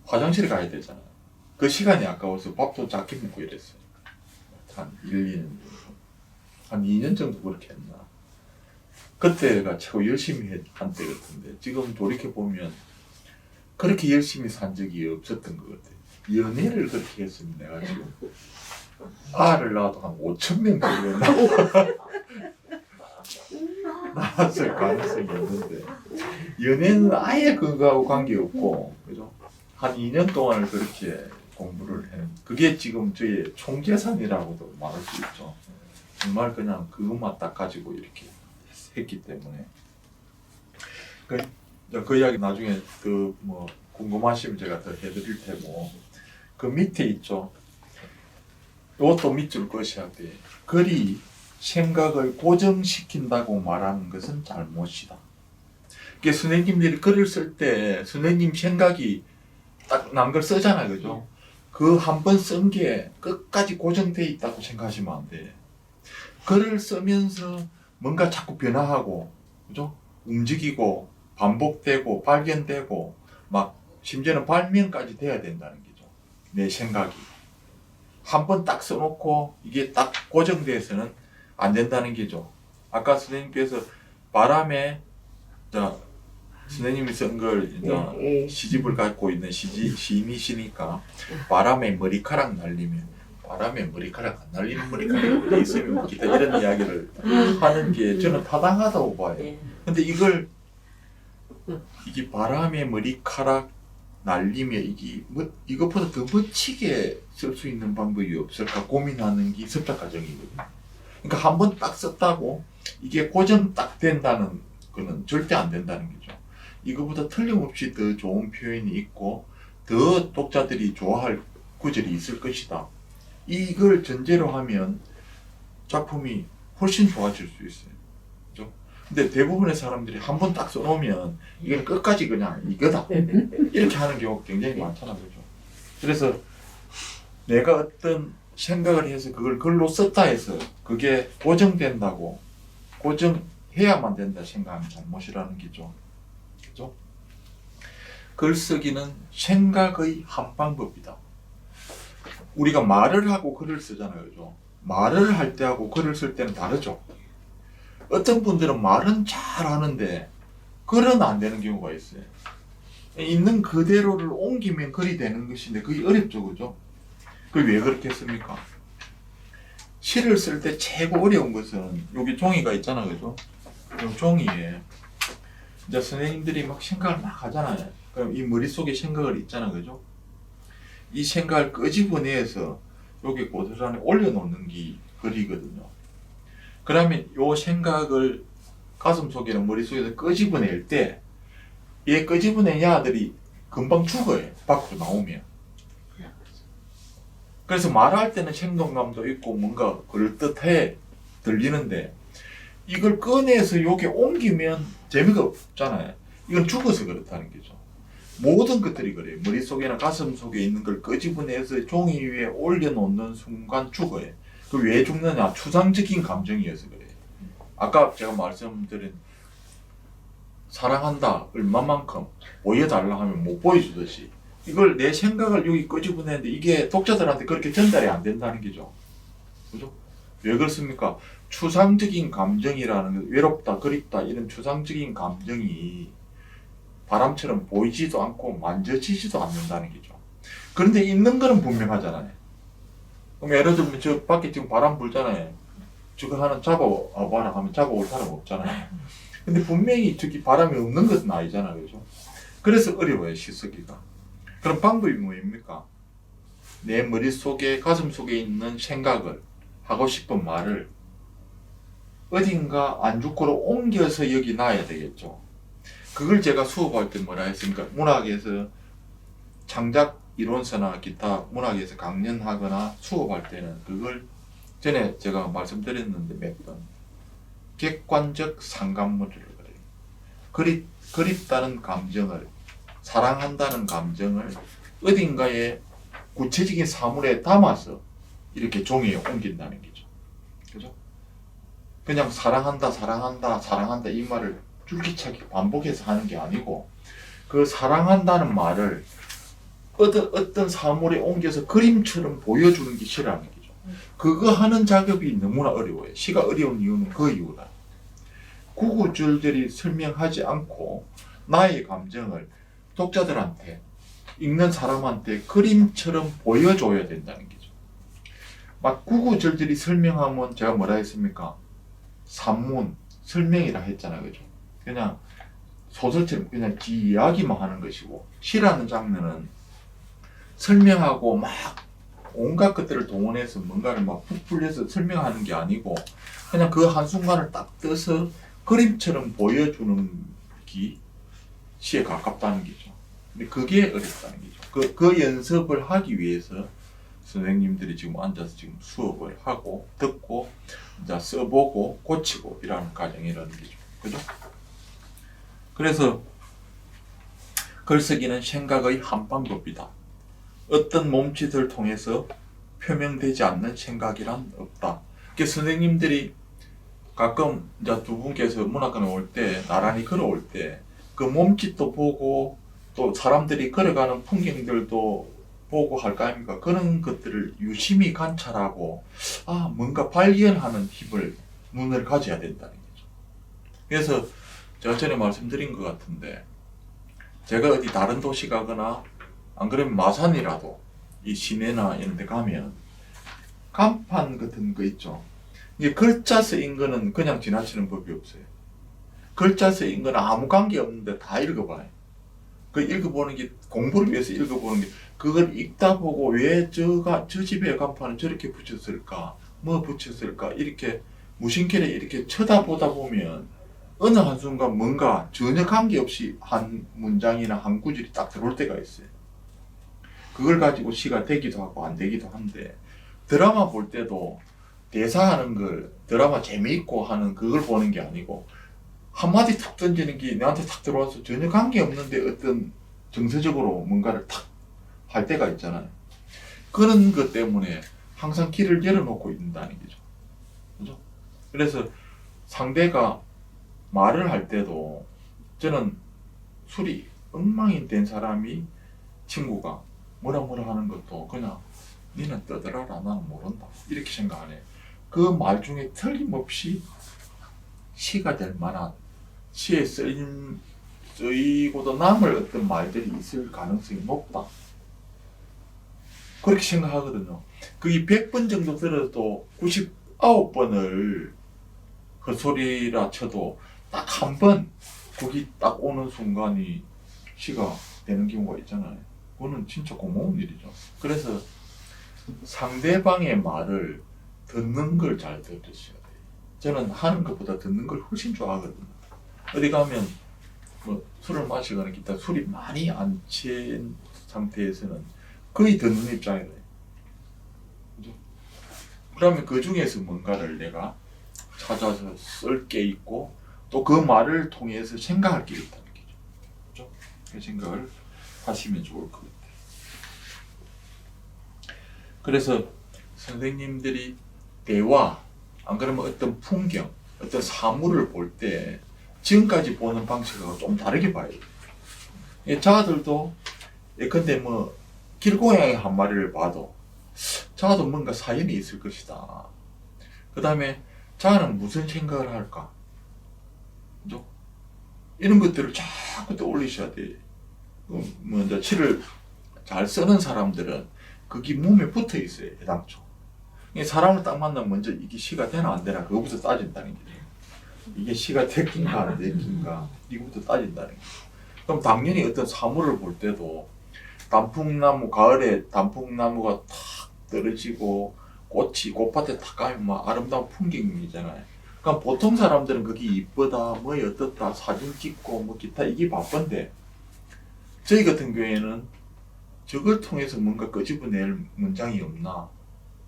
화장실에 가야 되잖아요. 그 시간이 아까워서 밥도 작게 먹고 이랬어요. 한 1, 2년 한 2년 정도 그렇게 했나. 그때가 최고 열심히 한 때 같은데 지금 돌이켜보면 그렇게 열심히 산 적이 없었던 것 같아요. 연애를 그렇게 했으면 내가 지금 알을 낳아도 한 5,000명 정도 낳았을 가능성이 있는데 연애는 아예 그거하고 관계없고 그죠? 한 2년 동안을 그렇게 공부를 했는데 그게 지금 저의 총재산이라고도 말할 수 있죠. 정말 그냥 그것만 딱 가지고 이렇게 했기 때문에 그 이야기 나중에 그 뭐 궁금하시면 제가 더 해드릴 테고 그 밑에 있죠. 이것도 밑줄 것이야 돼. 글이 생각을 고정시킨다고 말하는 것은 잘못이다. 이게 선생님들이 글을 쓸 때 선생님 생각이 딱 난 걸 쓰잖아요, 그죠? 그 한 번 쓴 게 끝까지 고정돼 있다고 생각하시면 안 돼. 글을 쓰면서 뭔가 자꾸 변화하고, 그죠? 움직이고, 반복되고, 발견되고, 막, 심지어는 발명까지 돼야 된다는 거죠. 내 생각이. 한 번 딱 써놓고, 이게 딱 고정돼서는 안 된다는 거죠. 아까 선생님께서 바람에, 선생님이 쓴 걸 시집을 갖고 있는 시인이시니까 바람에 머리카락 날리면 바람에 머리카락 안 날리는 머리카락이 어디 있으면 기타 이런 이야기를 하는 게 저는 타당하다고 봐요. 근데 이게 바람에 머리카락 날리면 이것보다 더 멋지게 쓸 수 있는 방법이 없을까 고민하는 게 습작 과정이거든요. 그러니까 한 번 딱 썼다고 이게 고정 딱 된다는 거는 절대 안 된다는 거죠. 이거보다 틀림없이 더 좋은 표현이 있고 더 독자들이 좋아할 구절이 있을 것이다. 이걸 전제로 하면 작품이 훨씬 좋아질 수 있어요. 그죠? 근데 대부분의 사람들이 한 번 딱 써놓으면 이걸 끝까지 그냥 이거다. 이렇게 하는 경우가 굉장히 많잖아요. 그죠? 그래서 내가 어떤 생각을 해서 그걸 글로 썼다 해서 그게 고정된다고 고정해야만 된다 생각하면 잘못이라는 거죠. 그죠? 글쓰기는 생각의 한 방법이다. 우리가 말을 하고 글을 쓰잖아요. 그죠? 말을 할 때하고 글을 쓸 때는 다르죠. 어떤 분들은 말은 잘 하는데 글은 안 되는 경우가 있어요. 있는 그대로를 옮기면 글이 되는 것인데 그게 어렵죠. 그죠? 그게 왜 그렇게 했습니까? 시를 쓸 때 최고 어려운 것은 여기 종이가 있잖아요. 그죠? 이 종이에 이제 선생님들이 막 생각을 막 하잖아요. 그럼 이 머릿속에 생각을 있잖아요. 그죠? 이 생각을 끄집어내서 여기 고스란히 올려놓는 게 글이거든요. 그러면 이 생각을 가슴속이나 머릿속에서 끄집어낼 때 이 끄집어낸 야들이 금방 죽어요. 밖으로 나오면. 그래서 말할 때는 생동감도 있고 뭔가 그럴듯해 들리는데 이걸 꺼내서 여기 옮기면 재미가 없잖아요. 이건 죽어서 그렇다는 거죠. 모든 것들이 그래요. 머릿속이나 가슴속에 있는 걸 끄집어내서 종이 위에 올려놓는 순간 죽어요. 그 왜 죽느냐? 추상적인 감정이어서 그래요. 아까 제가 말씀드린 사랑한다 얼마만큼 보여달라 하면 못 보여주듯이 이걸 내 생각을 여기 끄집어내는데 이게 독자들한테 그렇게 전달이 안 된다는 거죠. 그죠? 왜 그렇습니까? 추상적인 감정이라는 것, 외롭다, 그립다 이런 추상적인 감정이 바람처럼 보이지도 않고 만져지지도 않는다는 거죠. 그런데 있는 거는 분명하잖아요. 그럼 예를 들면 저 밖에 지금 바람 불잖아요. 저거 하나 잡아와봐라 하면 잡아올 사람 없잖아요. 근데 분명히 저기 바람이 없는 것은 아니잖아요. 그죠? 그래서 어려워요, 시쓰기가. 그럼 방법이 뭐입니까? 내 머릿속에 가슴속에 있는 생각을 하고 싶은 말을 어딘가 안주코로 옮겨서 여기 놔야 되겠죠. 그걸 제가 수업할 때 뭐라 했습니까? 문학에서 창작 이론서나 기타 문학에서 강연하거나 수업할 때는 그걸 전에 제가 말씀드렸는데 몇 번 객관적 상감물이라고 그래요. 그립다는 감정을 사랑한다는 감정을 어딘가에 구체적인 사물에 담아서 이렇게 종이에 옮긴다는 거죠. 그죠? 그냥 사랑한다, 사랑한다, 사랑한다 이 말을 줄기차게 반복해서 하는 게 아니고 그 사랑한다는 말을 어떤 사물에 옮겨서 그림처럼 보여주는 게 시라는 거죠. 그거 하는 작업이 너무나 어려워요. 시가 어려운 이유는 그 이유다. 구구절절히 설명하지 않고 나의 감정을 독자들한테 읽는 사람한테 그림처럼 보여줘야 된다는 거죠. 막 구구절절히 설명하면 제가 뭐라 했습니까? 산문, 설명이라 했잖아요. 그죠? 그냥 소설처럼 그냥 지 이야기만 하는 것이고 시라는 장르는 설명하고 막 온갖 것들을 동원해서 뭔가를 막 푹 풀려서 설명하는 게 아니고 그냥 그 한순간을 딱 떠서 그림처럼 보여주는 게 시에 가깝다는 거죠. 근데 그게 어렵다는 거죠. 그 연습을 하기 위해서 선생님들이 지금 앉아서 지금 수업을 하고 듣고 이제 써보고 고치고 이라는 과정이라는 거죠. 그죠? 그래서 글쓰기는 생각의 한 방법이다. 어떤 몸짓을 통해서 표명되지 않는 생각이란 없다. 선생님들이 가끔 이제 두 분께서 문학관에 올 때 나란히 걸어올 때 그 몸짓도 보고 또 사람들이 걸어가는 풍경들도 보고 할 거 아닙니까? 그런 것들을 유심히 관찰하고 뭔가 발견하는 힘을 눈을 가져야 된다는 거죠. 그래서 제가 전에 말씀드린 것 같은데 제가 어디 다른 도시 가거나 안 그러면 마산이라도 이 시내나 이런 데 가면 간판 같은 거 있죠. 이게 글자 쓰인 거는 그냥 지나치는 법이 없어요. 글자 쓰인 거는 아무 관계 없는데 다 읽어봐요. 그 읽어보는 게 공부를 위해서 읽어보는 게 그걸 읽다 보고 왜 저 집의 간판은 저렇게 붙였을까? 뭐 붙였을까? 이렇게 무심결에 이렇게 쳐다보다 보면 어느 한순간 뭔가 전혀 관계없이 한 문장이나 한 구절이 딱 들어올 때가 있어요. 그걸 가지고 시가 되기도 하고 안 되기도 한데 드라마 볼 때도 대사하는 걸 드라마 재미있고 하는 그걸 보는 게 아니고 한마디 탁 던지는 게 내한테 탁 들어와서 전혀 관계없는데 어떤 정서적으로 뭔가를 탁 할 때가 있잖아요. 그런 것 때문에 항상 길을 열어놓고 있다는 거죠. 그죠? 그래서 상대가 말을 할 때도 저는 술이 엉망이 된 사람이 친구가 뭐라 하는 것도 그냥 니는 떠들어라 나는 모른다 이렇게 생각 안 해. 그 말 중에 틀림없이 시가 될 만한 시에 쓰이고도 남을 어떤 말들이 있을 가능성이 높다. 그렇게 생각하거든요. 그게 100번 정도 들어도 99번을 헛소리라 쳐도 딱 한 번 거기 딱 오는 순간이 시가 되는 경우가 있잖아요. 그거는 진짜 고마운 일이죠. 그래서 상대방의 말을 듣는 걸 잘 들으셔야 돼요. 저는 하는 것보다 듣는 걸 훨씬 좋아하거든요. 어디 가면 뭐 술을 마시거나 기타 술이 많이 안 취한 상태에서는 거의 듣는 입장이에요. 그죠? 그러면 그 중에서 뭔가를 내가 찾아서 쓸 게 있고 또 그 말을 통해서 생각할 게 있다는 거죠. 그죠? 그 생각을 하시면 좋을 것 같아요. 그래서 선생님들이 대화, 안 그러면 어떤 풍경, 어떤 사물을 볼 때 지금까지 보는 방식하고 좀 다르게 봐야 돼요. 자아들도 예컨대 뭐 길고양이 한 마리를 봐도 자아도 뭔가 사연이 있을 것이다. 그 다음에 자아는 무슨 생각을 할까? 그죠? 이런 것들을 자꾸 떠올리셔야 돼. 뭐 이제 시를 잘 쓰는 사람들은 그게 몸에 붙어 있어요, 애당초. 사람을 딱 만나면 먼저 이게 시가 되나 안 되나 그거부터 따진다는 거죠. 이게 시가 됐긴가 안 됐긴가 이거부터 따진다는 거죠. 그럼 당연히 어떤 사물을 볼 때도 단풍나무, 가을에 단풍나무가 탁 떨어지고 꽃이 꽃밭에 탁 가면 막 아름다운 풍경이잖아요. 그러니까 보통 사람들은 그게 이쁘다, 뭐 어떻다, 사진 찍고 뭐 기타 이게 바쁜데 저희 같은 경우에는 저걸 통해서 뭔가 끄집어낼 문장이 없나,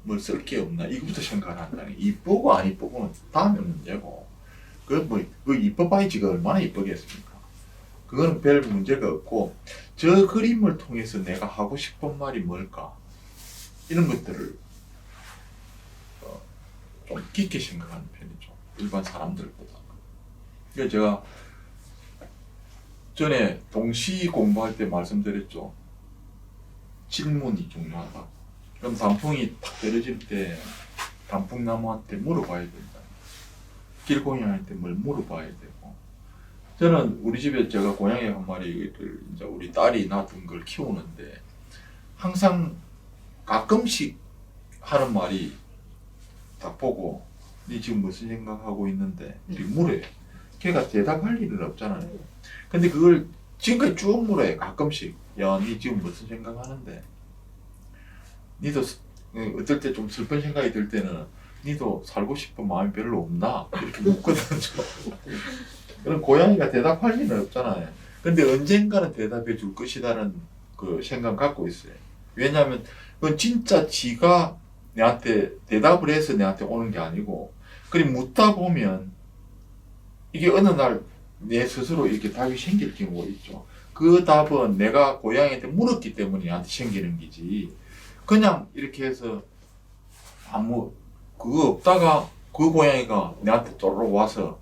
뭘 쓸 게 없나 이거부터 생각을 한다는 게 이쁘고 안 이쁘고는 다음에 문제고 그 이뻐봐야지가 얼마나 이쁘겠습니까? 그거는 별 문제가 없고 저 그림을 통해서 내가 하고 싶은 말이 뭘까 이런 것들을 좀 깊게 생각하는 편이죠. 일반 사람들보다. 그러니까 제가 전에 동시 공부할 때 말씀드렸죠. 질문이 중요하다. 그럼 단풍이 탁 떨어질 때 단풍나무한테 물어봐야 된다. 길고양이한테 뭘 물어봐야 되고. 저는 우리 집에 제가 고양이 한 마리를 이제 우리 딸이 놔둔 걸 키우는데 항상 가끔씩 하는 말이 딱 보고 니 지금 무슨 생각하고 있는데 이렇게 물어요. 걔가 대답할 일은 없잖아요. 근데 그걸 지금까지 쭉 물어요. 가끔씩 야 니 지금 무슨 생각하는데 니도 어떨 때 좀 슬픈 생각이 들 때는 니도 살고 싶은 마음이 별로 없나? 이렇게 묻거든요. 그럼 고양이가 대답할 리는 없잖아요. 근데 언젠가는 대답해 줄 것이라는 그 생각 갖고 있어요. 왜냐하면 그건 진짜 지가 내한테 대답을 해서 내한테 오는 게 아니고, 그리 묻다 보면 이게 어느 날 내 스스로 이렇게 답이 생길 경우가 있죠. 그 답은 내가 고양이한테 물었기 때문에 나한테 생기는 거지. 그냥 이렇게 해서 아무 그거 없다가 그 고양이가 내한테 쪼르륵 와서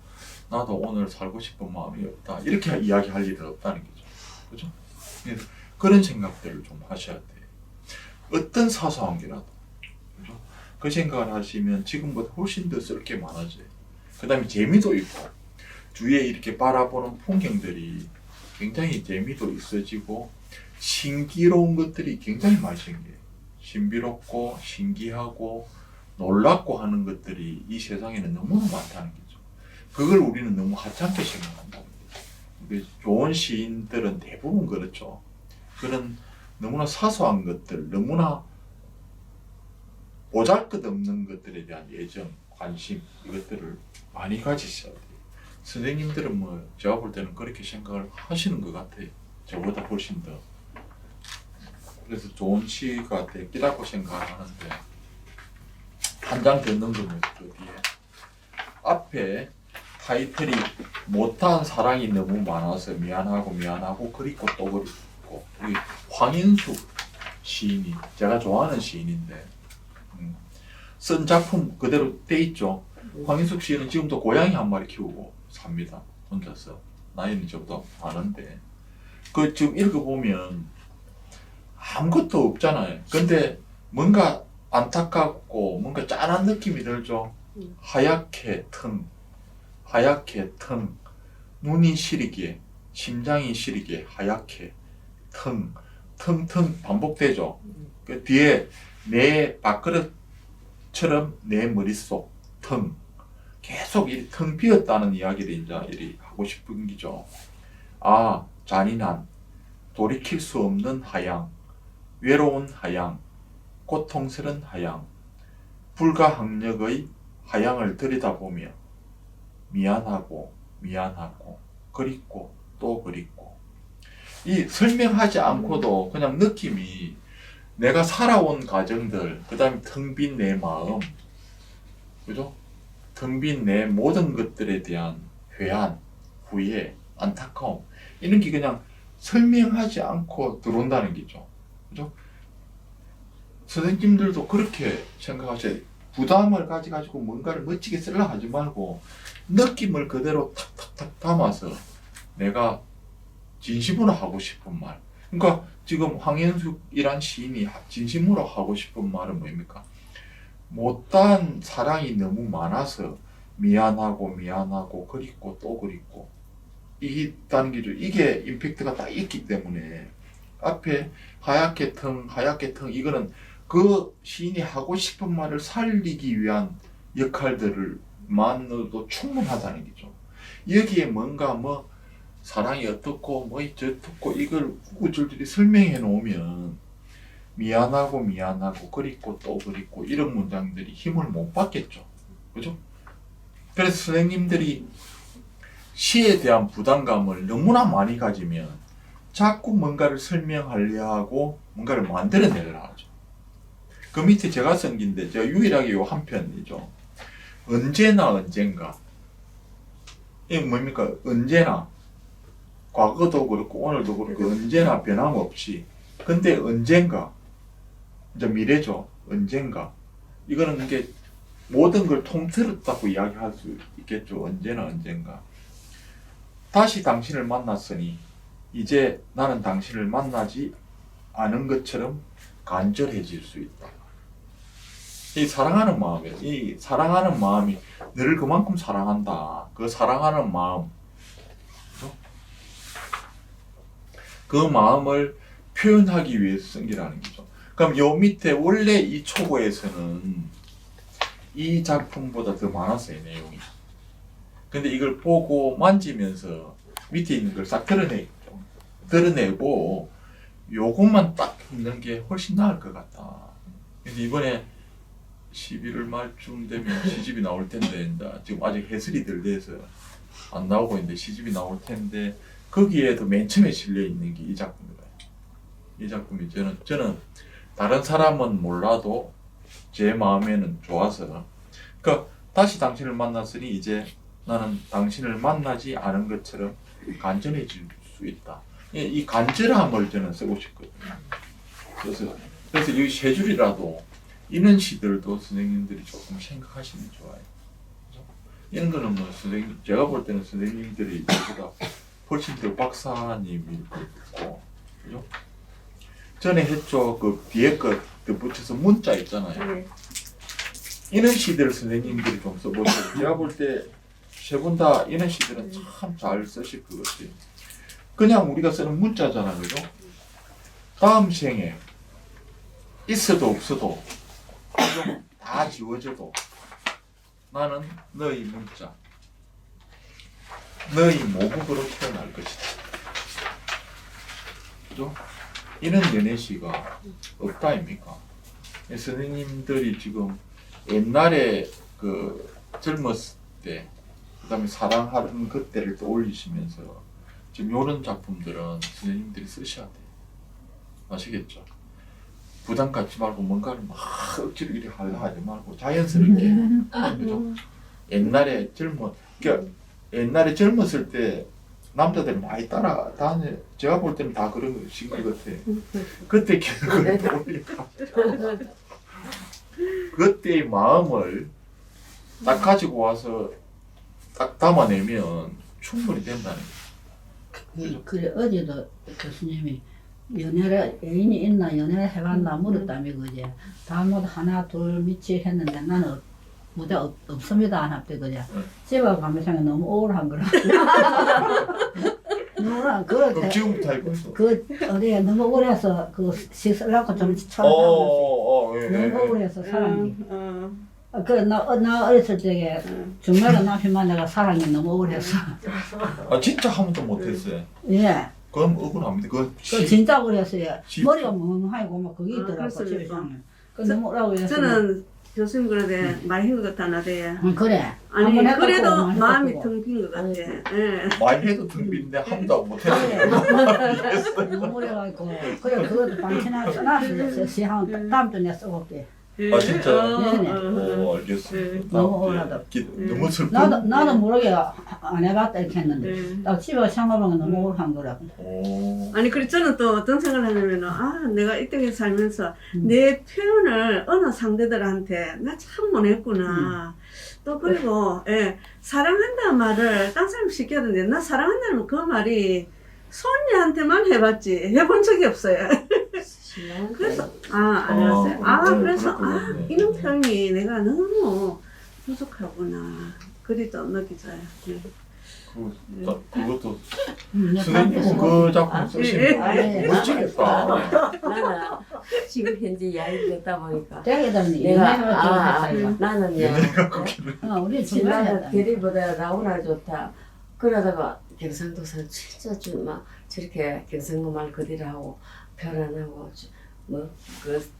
나도 오늘 살고 싶은 마음이 없다 이렇게 이야기할 일은 없다는 거죠. 그죠? 그래서 그런 생각들을 좀 하셔야 돼요. 어떤 사소한 게라도. 그죠? 그 생각을 하시면 지금보다 훨씬 더 쓸 게 많아져요. 그 다음에 재미도 있고, 주위에 이렇게 바라보는 풍경들이 굉장히 재미도 있어지고, 신기로운 것들이 굉장히 많이 생겨요. 신비롭고, 신기하고, 놀랍고 하는 것들이 이 세상에는 너무나 많다는 거죠. 그걸 우리는 너무 하찮게 생각한다는 거죠. 좋은 시인들은 대부분 그렇죠. 그런 너무나 사소한 것들, 너무나 보잘것없는 것들에 대한 애정, 관심 이것들을 많이 가지셔야 돼요. 선생님들은 뭐 제가 볼 때는 그렇게 생각을 하시는 것 같아요. 저보다 훨씬 더. 그래서 좋은 시가 되기라고 생각하는데, 한 장 더 넘기면 그 뒤에 앞에 타이틀이 못한 사랑이 너무 많아서 미안하고 그립고 또 그립고, 여기 황인숙 시인이 제가 좋아하는 시인인데 쓴 작품 그대로 돼 있죠. 황인숙 시인은 지금도 고양이 한 마리 키우고 삽니다. 혼자서. 나이는 저보다 많은데 그 지금 읽어보면 아무것도 없잖아요. 근데 뭔가 안타깝고 뭔가 짠한 느낌이 들죠. 하얗게 텅, 눈이 시리게, 심장이 시리게, 하얗게 텅 반복되죠. 그 뒤에 내 밥그릇처럼 내 머릿속 텅, 계속 이 텅 비었다는 이야기를 이제 이리 하고 싶은 기죠. 아, 잔인한, 돌이킬 수 없는 하양, 외로운 하양, 고통스런 하양, 불가항력의 하양을 들여다보며 미안하고 그립고 또 그립고, 이 설명하지 않고도 그냥 느낌이 내가 살아온 과정들, 그 다음에 텅 빈 내 마음, 그죠? 텅 빈 내 모든 것들에 대한 회한, 후회, 안타까움, 이런 게 그냥 설명하지 않고 들어온다는 거죠. 그죠? 선생님들도 그렇게 생각하셔야 돼요. 부담을 가지고 뭔가를 멋지게 쓰려 하지 말고 느낌을 그대로 탁탁탁 담아서 내가 진심으로 하고 싶은 말. 그러니까 지금 황현숙이란 시인이 진심으로 하고 싶은 말은 뭡니까? 못다한 사랑이 너무 많아서 미안하고 그립고 또 그립고 있다는 게죠. 이게 임팩트가 딱 있기 때문에 앞에 하얗게 텅 이거는 그 시인이 하고 싶은 말을 살리기 위한 역할들을 만으로도 충분하다는 거죠. 여기에 뭔가 뭐 사랑이 어떻고 뭐 저떻고 이걸 구구절절히 설명해 놓으면 미안하고 그립고 또 그립고 이런 문장들이 힘을 못 받겠죠. 그죠? 그래서 선생님들이 시에 대한 부담감을 너무나 많이 가지면 자꾸 뭔가를 설명하려 하고 뭔가를 만들어내려 하죠. 그 밑에 제가 쓴 긴데 제가 유일하게 요 한 편이죠. 언젠가. 이게 뭡니까? 언제나. 과거도 그렇고 오늘도 그렇고 언제나 변함없이. 근데 언젠가. 이제 미래죠. 언젠가. 이거는 이게 모든 걸 통틀었다고 이야기할 수 있겠죠. 언젠가. 다시 당신을 만났으니 이제 나는 당신을 만나지 않은 것처럼 간절해질 수 있다. 이 사랑하는 마음이에요. 이 사랑하는 마음이 너를 그만큼 사랑한다. 그 사랑하는 마음, 그 마음을 표현하기 위해서 쓴 게라는 거죠. 그럼 요 밑에 원래 이 초고에서는 이 작품보다 더 많았어요, 내용이. 근데 이걸 보고 만지면서 밑에 있는 걸 싹 드러내고 요것만 딱 읽는 게 훨씬 나을 것 같다. 그래서 이번에 11월 말쯤 되면 시집이 나올 텐데 이제 지금 아직 해설이 덜 돼서 안 나오고 있는데 시집이 나올 텐데 거기에도 맨 처음에 실려 있는 게 이 작품이에요. 이 작품이 저는 다른 사람은 몰라도 제 마음에는 좋아서 그러니까 다시 당신을 만났으니 이제 나는 당신을 만나지 않은 것처럼 간절해질 수 있다. 이 간절함을 저는 쓰고 싶거든요. 그래서 이 세 줄이라도 이런 시들도 선생님들이 조금 생각하시면 좋아요. 그죠? 이런 거는 뭐 선생님 제가 볼 때는 선생님들이 저보다 훨씬 더 박사님일 거고, 그죠? 전에 했죠. 그 뒤에 거 붙여서 문자 있잖아요. 네. 이런 시들 선생님들이 좀 써보세요. 제가 볼 때 세 분 다 이런 시들은 참 잘 쓰실 것 같아요. 그냥 우리가 쓰는 문자잖아, 그죠? 다음 생에 있어도 없어도 다 지워져도 나는 너의 문자, 너의 모국으로 태어날 것이다. 그죠? 이런 연애시가 없다 아닙니까? 선생님들이 지금 옛날에 그 젊었을 때, 그 다음에 사랑하는 그때를 떠올리시면서 지금 이런 작품들은 선생님들이 쓰셔야 돼요. 아시겠죠? 부담 갖지 말고 뭔가를 막 억지로 이렇게 하려 하지 말고 자연스럽게. 그죠? 옛날에 그러니까 옛날에 젊었을 때 남자들이 많이 따라다녀. 제가 볼 때는 다 그런 식인 것 같아요. 그때 기억을 떠올리고 그때의 마음을 딱 가지고 와서 딱 담아내면 충분히 된다는 거예요. 그래 어제도 교수님이 연애를 애인이 있나 연애를 해봤나 물었다며 그제 다 모두 하나 둘 밑이 했는데 나는 무대 없습니다 안 합대 그제 집에 가면서 너무 우울한 거라 우울한 그럼 그럴 지금부터 할 거죠. 그 어디 너무 우울해서 그 씻으려고 좀 쳐다보면서 예, 너무 우울해서 사랑이 어. 그래 나 어렸을 적에 정말 남편만 내가 사랑이 너무 우울해서 아 진짜 한 번도 못했어요. 예. 그럼 억울합니다. 그 진짜 그랬어요. 진- 머리가 멍하고 막 그게 있더라고 그렇습니까? 집에서는. 그 너무 오라고 해서 저는 교수님 그러대 많이 한 것 같다 나대. 그래. 아니 한번 해갖고 그래도 많이 마음이 해갖고. 텅 빈 것 같아. 예. 많이 해도 등 비는데 한 번도 못했어요. 너무 그래가지고 그래 그것도 방치나 써놨어요. 시한 다음도 내 써볼게. 아, 진짜요? 네네. 알겠습니다. 너무 억울하다. 너무 슬픈. 나도 모르게 안 해봤다 이렇게 했는데 네. 딱 집에 생각하면 너무 억울한 거라고. 오. 아니 그래 저는 또 어떤 생각을 하냐면은 아 내가 이때에 살면서 음. 내 표현을 어느 상대들한테 나 참 못했구나. 또 그리고 예 사랑한다는 말을 딴 사람 시켜야 나 사랑한다는 그 말이 손녀한테만 해봤지 해본 적이 없어요. 그래서 안 해봤어요. 그래서 이런 표현이 내가 너무 부족하구나. 그리도 느끼져요. 네. 그것도 내 선생님은 그 작품 쓰시면 예. 멋지겠다. 나는 지금 현재 이야기 듣다 보니까 자기들은 내가 연애를 나는 연애가 그렇게 우리 신나가 집에 대리보다 나오나 좋다. 그러다가 경상도사는 진짜 좀 막 저렇게 경상도 말 그대로 하고 표현하고 뭐그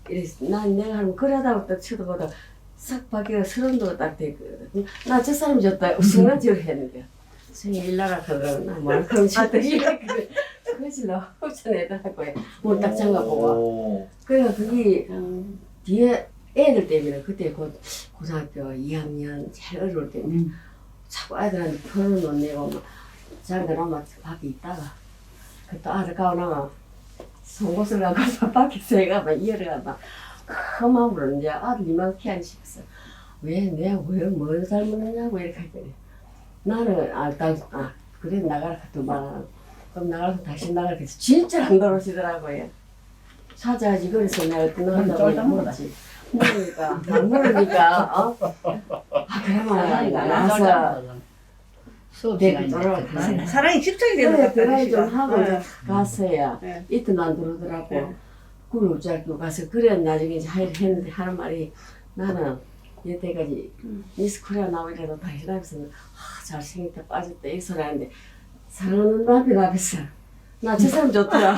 난 내가 하면 그러다가 딱 쳐다보다 싹 바뀌어 서른도가 딱 되거든. 나 저 사람 좋다. 순간적으로 했는데 선생님 일나라 그러면 나뭘 그런 짓들이 그것이 너무 훔쳐내더라고요. 문딱 잠가보고. 그래서 그게 뒤에 애들 때문에 그때 고등학교 2학년 제일 어려울 때 자꾸 아이들한테 표현을 못 내고 막 자기들 엄마 밖에 있다가 그또 아들 가고 나면 송곳을 가서 밖에서 애가 막 이어가 막 그 마음으로 이제 아들 이만 피하기 싶었어. 왜 내가 뭘 잘못했냐고 이렇게 했더니 나는 그래 나가라 그랬더만 그럼 나가서 다시 나가라 그래서 진짜 안 그러시더라고요. 찾아야지 그래서 내가 어떤 나간다고 물었지. 모르니까 그러면 나가서 수업 대고 시간이 돌아왔다. 사랑이 집착이 되는 것 그래 같다. 그래 좀 그시가. 하고 네. 갔어야 네. 이틀 안 들어오더라고. 네. 그걸 어쩌고 가서 그래 나중에 이제 했는데 하는 말이 나는 여태까지 미스 코리아 나오더라도 당신 앞에서는 잘생겼다 빠졌다 이 소리 하는데 사랑하는 남편 앞에서 나 저 사람 좋더라.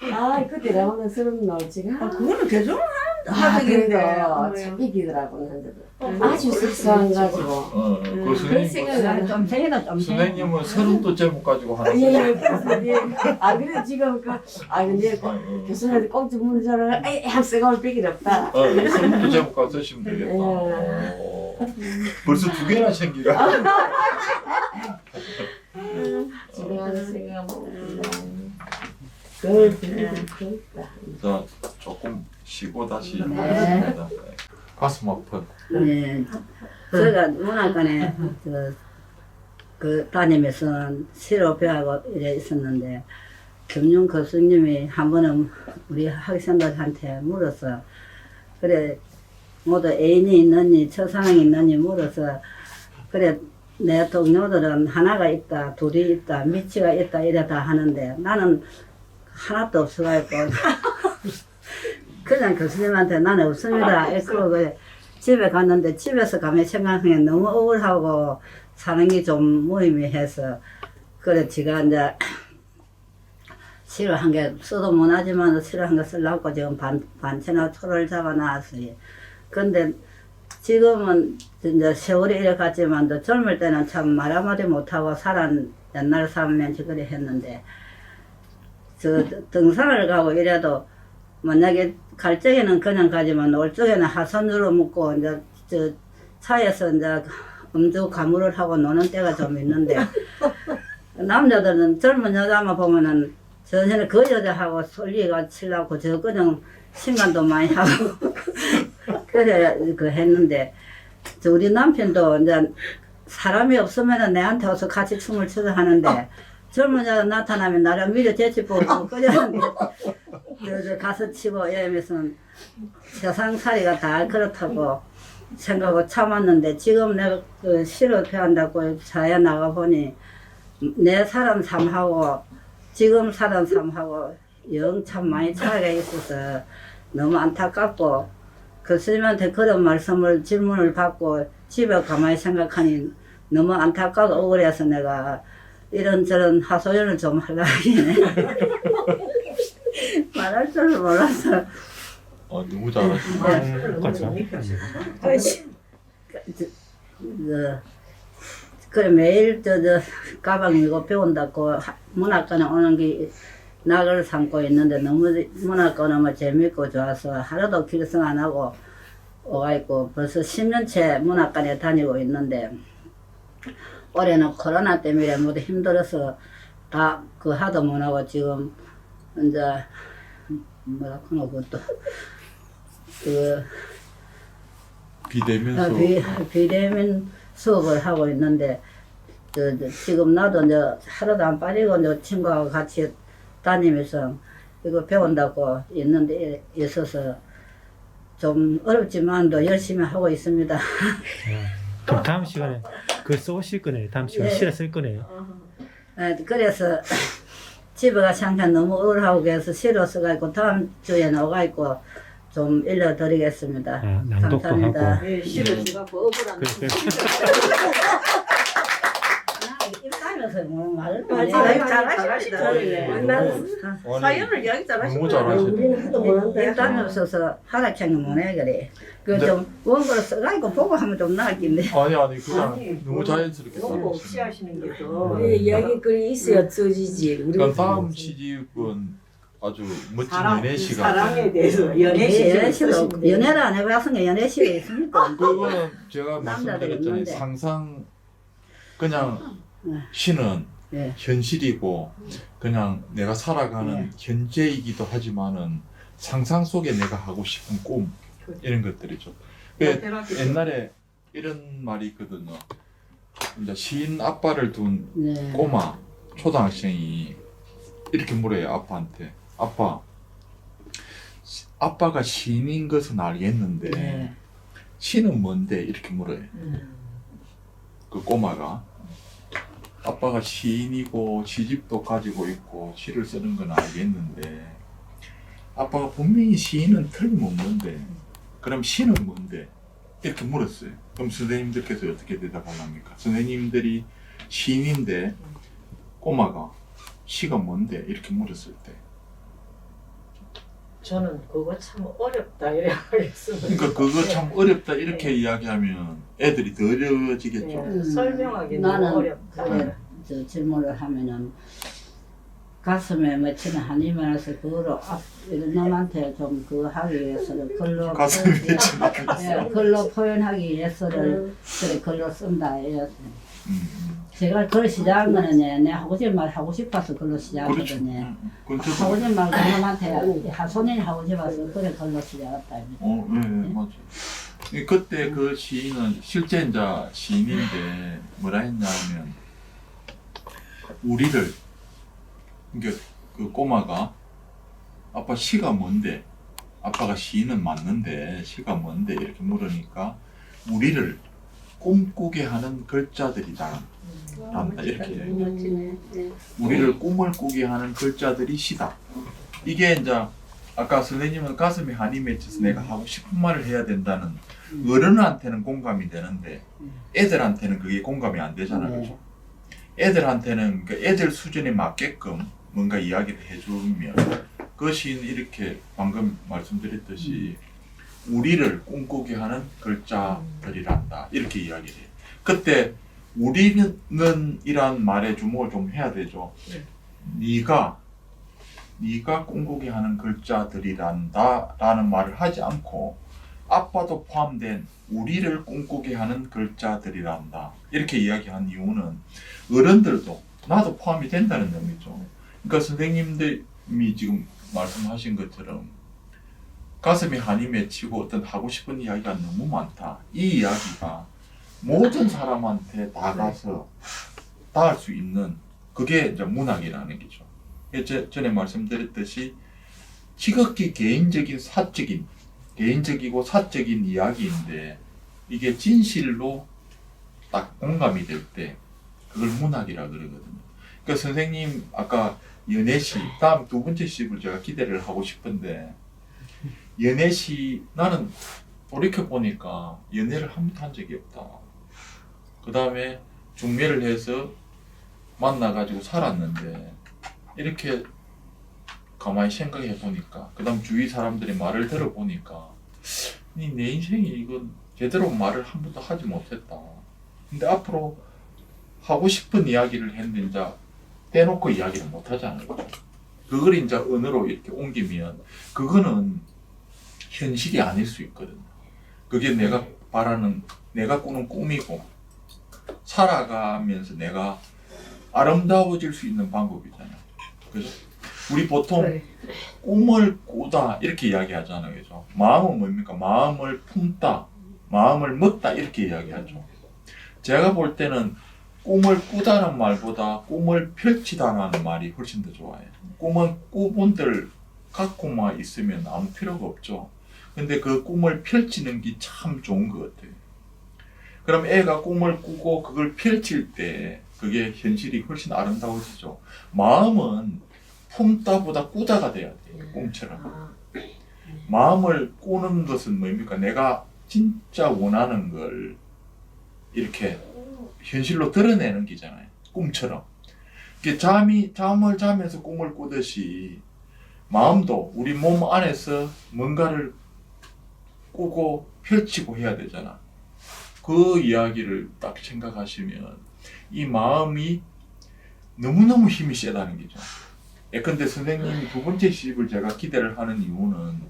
아 그때 나오는 서른 나오지가. 아, 그거는 개종을 아 하던데. 그래도 참 이기더라고 난데도 아주 섹스한 가지고. 그 그런 선생님 생각을 좀 생이다 좀 생. 선생님은 30도 제목 가지고 하나 예, 교수님. 아, 그래, 지금 근데 교수님한테 꼭좀 문자를, 에이, 학생을 뺄길 없다. 30도 제목 가서 쓰시면 되겠다. 벌써 2개나 생기가. 지나가는 생각하고. 그걸 그렇다. 자, 조금 쉬고 다시 네. 하겠습니다. 가슴 아픈. 네. 제가 문학관에 그 다니면서 시로 배우고 이래 있었는데 김용 교수님이 한 번은 우리 학생들한테 물어서 그래 모두 애인이 있느니 처상이 있느니 물어서 그래 내 동료들은 하나가 있다 둘이 있다 미치가 있다 이래다 하는데 나는 하나도 없어가지고 그냥 교수님한테 나는 없습니다 했고 그래 집에 갔는데 집에서 가면 생각하면 너무 억울하고 사는 게 좀 무의미해서 그래 지가 이제 시를 한 개 써도 못하지만 시를 한 개 쓰려고 지금 반체나 초를 잡아놨어요. 근데 지금은 이제 세월이 이래 갔지만 젊을 때는 참 말 한마디 못하고 옛날 사람면 그래 했는데 저 등산을 가고 이래도 만약에 갈 적에는 그냥 가지만 올 적에는 하선으로 묶고 이제 저 차에서 이제 음주 가물을 하고 노는 때가 좀 있는데 남자들은 젊은 여자만 보면은 전에는 그 여자하고 솔리가 치려고 저 그냥 신간도 많이 하고 그래 그 했는데 저 우리 남편도 이제 사람이 없으면은 내한테 와서 같이 춤을 추자 하는데 젊은 여자 나타나면 나를 미리 제치보고 그러는데 저 가서 치고 이러면서 세상살이가 다 그렇다고 생각하고 참았는데 지금 내가 그 시를 표한다고 사회 나가 보니 내 사람 삶하고 지금 사람 삶하고 영 참 많이 차이가 있어서 너무 안타깝고 교수님한테 그런 말씀을 질문을 받고 집에 가만히 생각하니 너무 안타깝고 억울해서 내가 이런저런 하소연을 좀 하려고 하네. 말할 줄을 몰라서 너무 잘하시네. 그래 매일 저 가방 이거 배운다고 문학관에 오는 게 낙을 삼고 있는데 너무 문학관 오면 재밌고 좋아서 하루도 길성 안 하고 오가 있고 벌써 10년째 문학관에 다니고 있는데 올해는 코로나 때문에 모두 힘들어서 다 그 하도 못하고 지금 이제 뭐라 그러나 그것도 비대면서 비대면 수업을 하고 있는데 지금 나도 이제 하루도 안 빠지고 이제 친구하고 같이 다니면서 이거 배운다고 있는데 있어서 좀 어렵지만도 열심히 하고 있습니다. 그럼 다음 시간에 글 써오실 거네요. 다음 시간에 네. 시를 쓸 거네요. 그래서 집에 가서 항상 너무 우울하고 그래서 시로 써가지고 다음 주에는 오가있고 좀 일러드리겠습니다. 낭독도 감사합니다. 하고. 예, 시를 지갖고 억울한. 그래. 입다면서 뭐 말을 맞아요. 잘하시더라고요. 난 사연을 이야기 너무 잘하시더라고요. 잘하시네. 우리는 하도 못한다. 입다면서 하락형이 뭐네 그래. 그 좀 원고를 써가지고 보고 하면 좀 나을긴데. 아니 그냥 너무 자연스럽게 너무 없이 잘하시네. 하시는 게 더. 우리 이야기거리 있어야 써지지. 우리 그럼 다음 시집은 아주 멋진 연애시가 사랑에 대해서 연애시를 연애를 안 해봤으니까 연애시가 있습니까? 그거는 제가 남자들이 말씀드렸잖아요. 있는데. 상상 그냥 네. 시는 네. 현실이고 그냥 내가 살아가는 현재이기도 하지만은 상상 속에 내가 하고 싶은 꿈 이런 것들이죠. 옛날에 이런 말이 있거든요. 이제 시인 아빠를 둔 네. 꼬마 초등학생이 이렇게 물어요. 아빠한테. 아빠가 시인인 것은 알겠는데 네. 시는 뭔데? 이렇게 물어요. 그 꼬마가 아빠가 시인이고 시집도 가지고 있고 시를 쓰는 건 알겠는데 아빠가 분명히 시인은 틀림없는데 그럼 시는 뭔데? 이렇게 물었어요. 그럼 선생님들께서 어떻게 대답하랍니까? 선생님들이 시인인데 꼬마가 시가 뭔데? 이렇게 물었을 때 저는 그거 참 어렵다 이야기했습니다. 그러니까 그거 참 어렵다 이렇게 이야기하면 애들이 더 어려워지겠죠. 설명하기 나는 너무 어렵다. 그래, 저 질문을 하면은 가슴에 맺히는 한이 많아서 그거로 이런 놈한테 좀 그거 하기 위해서는 글로 가슴에 예, 글로 표현하기 위해서를 그래 글로 쓴다 이래서 제가 글 시작한 거는 내 하고 싶은 말 하고 싶어서 글로 그렇죠. 시작했거든요. 그건 하고 저도 싶은 말 그놈한테 하소연이 하고 싶어서 그래 글로 시작했다. 맞아. 그때 그 시인은 실제 이제 시인인데 뭐라 했냐면 우리를 그러니까 그 꼬마가 아빠 시가 뭔데? 아빠가 시인은 맞는데 시가 뭔데? 이렇게 물으니까 우리를 꿈꾸게 하는 글자들이다.란다 이렇게 얘기해요. 우리를 꿈을 꾸게 하는 글자들이 시다. 이게 이제 아까 선생님은 가슴에 한이 맺혀서 내가 하고 싶은 말을 해야 된다는 어른한테는 공감이 되는데 애들한테는 그게 공감이 안 되잖아요. 그죠? 애들한테는 그 애들 수준에 맞게끔 뭔가 이야기를 해주면 그 시인 이렇게 방금 말씀드렸듯이 우리를 꿈꾸게 하는 글자들이란다 이렇게 이야기를 해요. 그때 우리는 이란 말에 주목을 좀 해야 되죠. 네가 꿈꾸게 하는 글자들이란다 라는 말을 하지 않고 아빠도 포함된 우리를 꿈꾸게 하는 글자들이란다 이렇게 이야기한 이유는 어른들도 나도 포함이 된다는 의미죠. 그러니까 선생님들이 지금 말씀하신 것처럼 가슴에 한이 맺히고 어떤 하고 싶은 이야기가 너무 많다. 이 이야기가 모든 사람한테 다 가서 닿을 수 있는 그게 이제 문학이라는 거죠. 전에 말씀드렸듯이 지극히 개인적이고 사적인 이야기인데 이게 진실로 딱 공감이 될 때 그걸 문학이라 그러거든요. 그러니까 선생님 아까 연애시 다음 두 번째 시를 제가 기대를 하고 싶은데 연애시 나는 돌이켜 보니까 연애를 한 번도 한 적이 없다. 그 다음에 중매를 해서 만나가지고 살았는데 이렇게 가만히 생각해 보니까 그 다음 주위 사람들의 말을 들어보니까 내 인생이 이건 제대로 말을 한 번도 하지 못했다. 근데 앞으로 하고 싶은 이야기를 했는데 이제 대놓고 이야기를 못 하잖아요. 그걸 이제 언어로 이렇게 옮기면 그거는 현실이 아닐 수 있거든요. 그게 내가 바라는 내가 꾸는 꿈이고 살아가면서 내가 아름다워질 수 있는 방법이잖아요. 그죠? 우리 보통 꿈을 꾸다 이렇게 이야기하잖아요. 그죠? 마음은 뭡니까? 마음을 품다, 마음을 먹다 이렇게 이야기하죠. 제가 볼 때는 꿈을 꾸다는 말보다 꿈을 펼치다라는 말이 훨씬 더 좋아요. 꿈은 꾸분들 갖고만 있으면 아무 필요가 없죠. 근데 그 꿈을 펼치는 게 참 좋은 것 같아요. 그럼 애가 꿈을 꾸고 그걸 펼칠 때 그게 현실이 훨씬 아름다워지죠. 마음은 품다보다 꾸다가 돼야 돼요. 꿈처럼. 마음을 꾸는 것은 뭡니까? 내가 진짜 원하는 걸 이렇게 현실로 드러내는 게잖아요. 꿈처럼. 잠을 자면서 꿈을 꾸듯이 마음도 우리 몸 안에서 뭔가를 꾸고 펼치고 해야 되잖아. 그 이야기를 딱 생각하시면 이 마음이 너무너무 힘이 세다는 거죠. 예컨대 선생님이 두 번째 시집을 제가 기대를 하는 이유는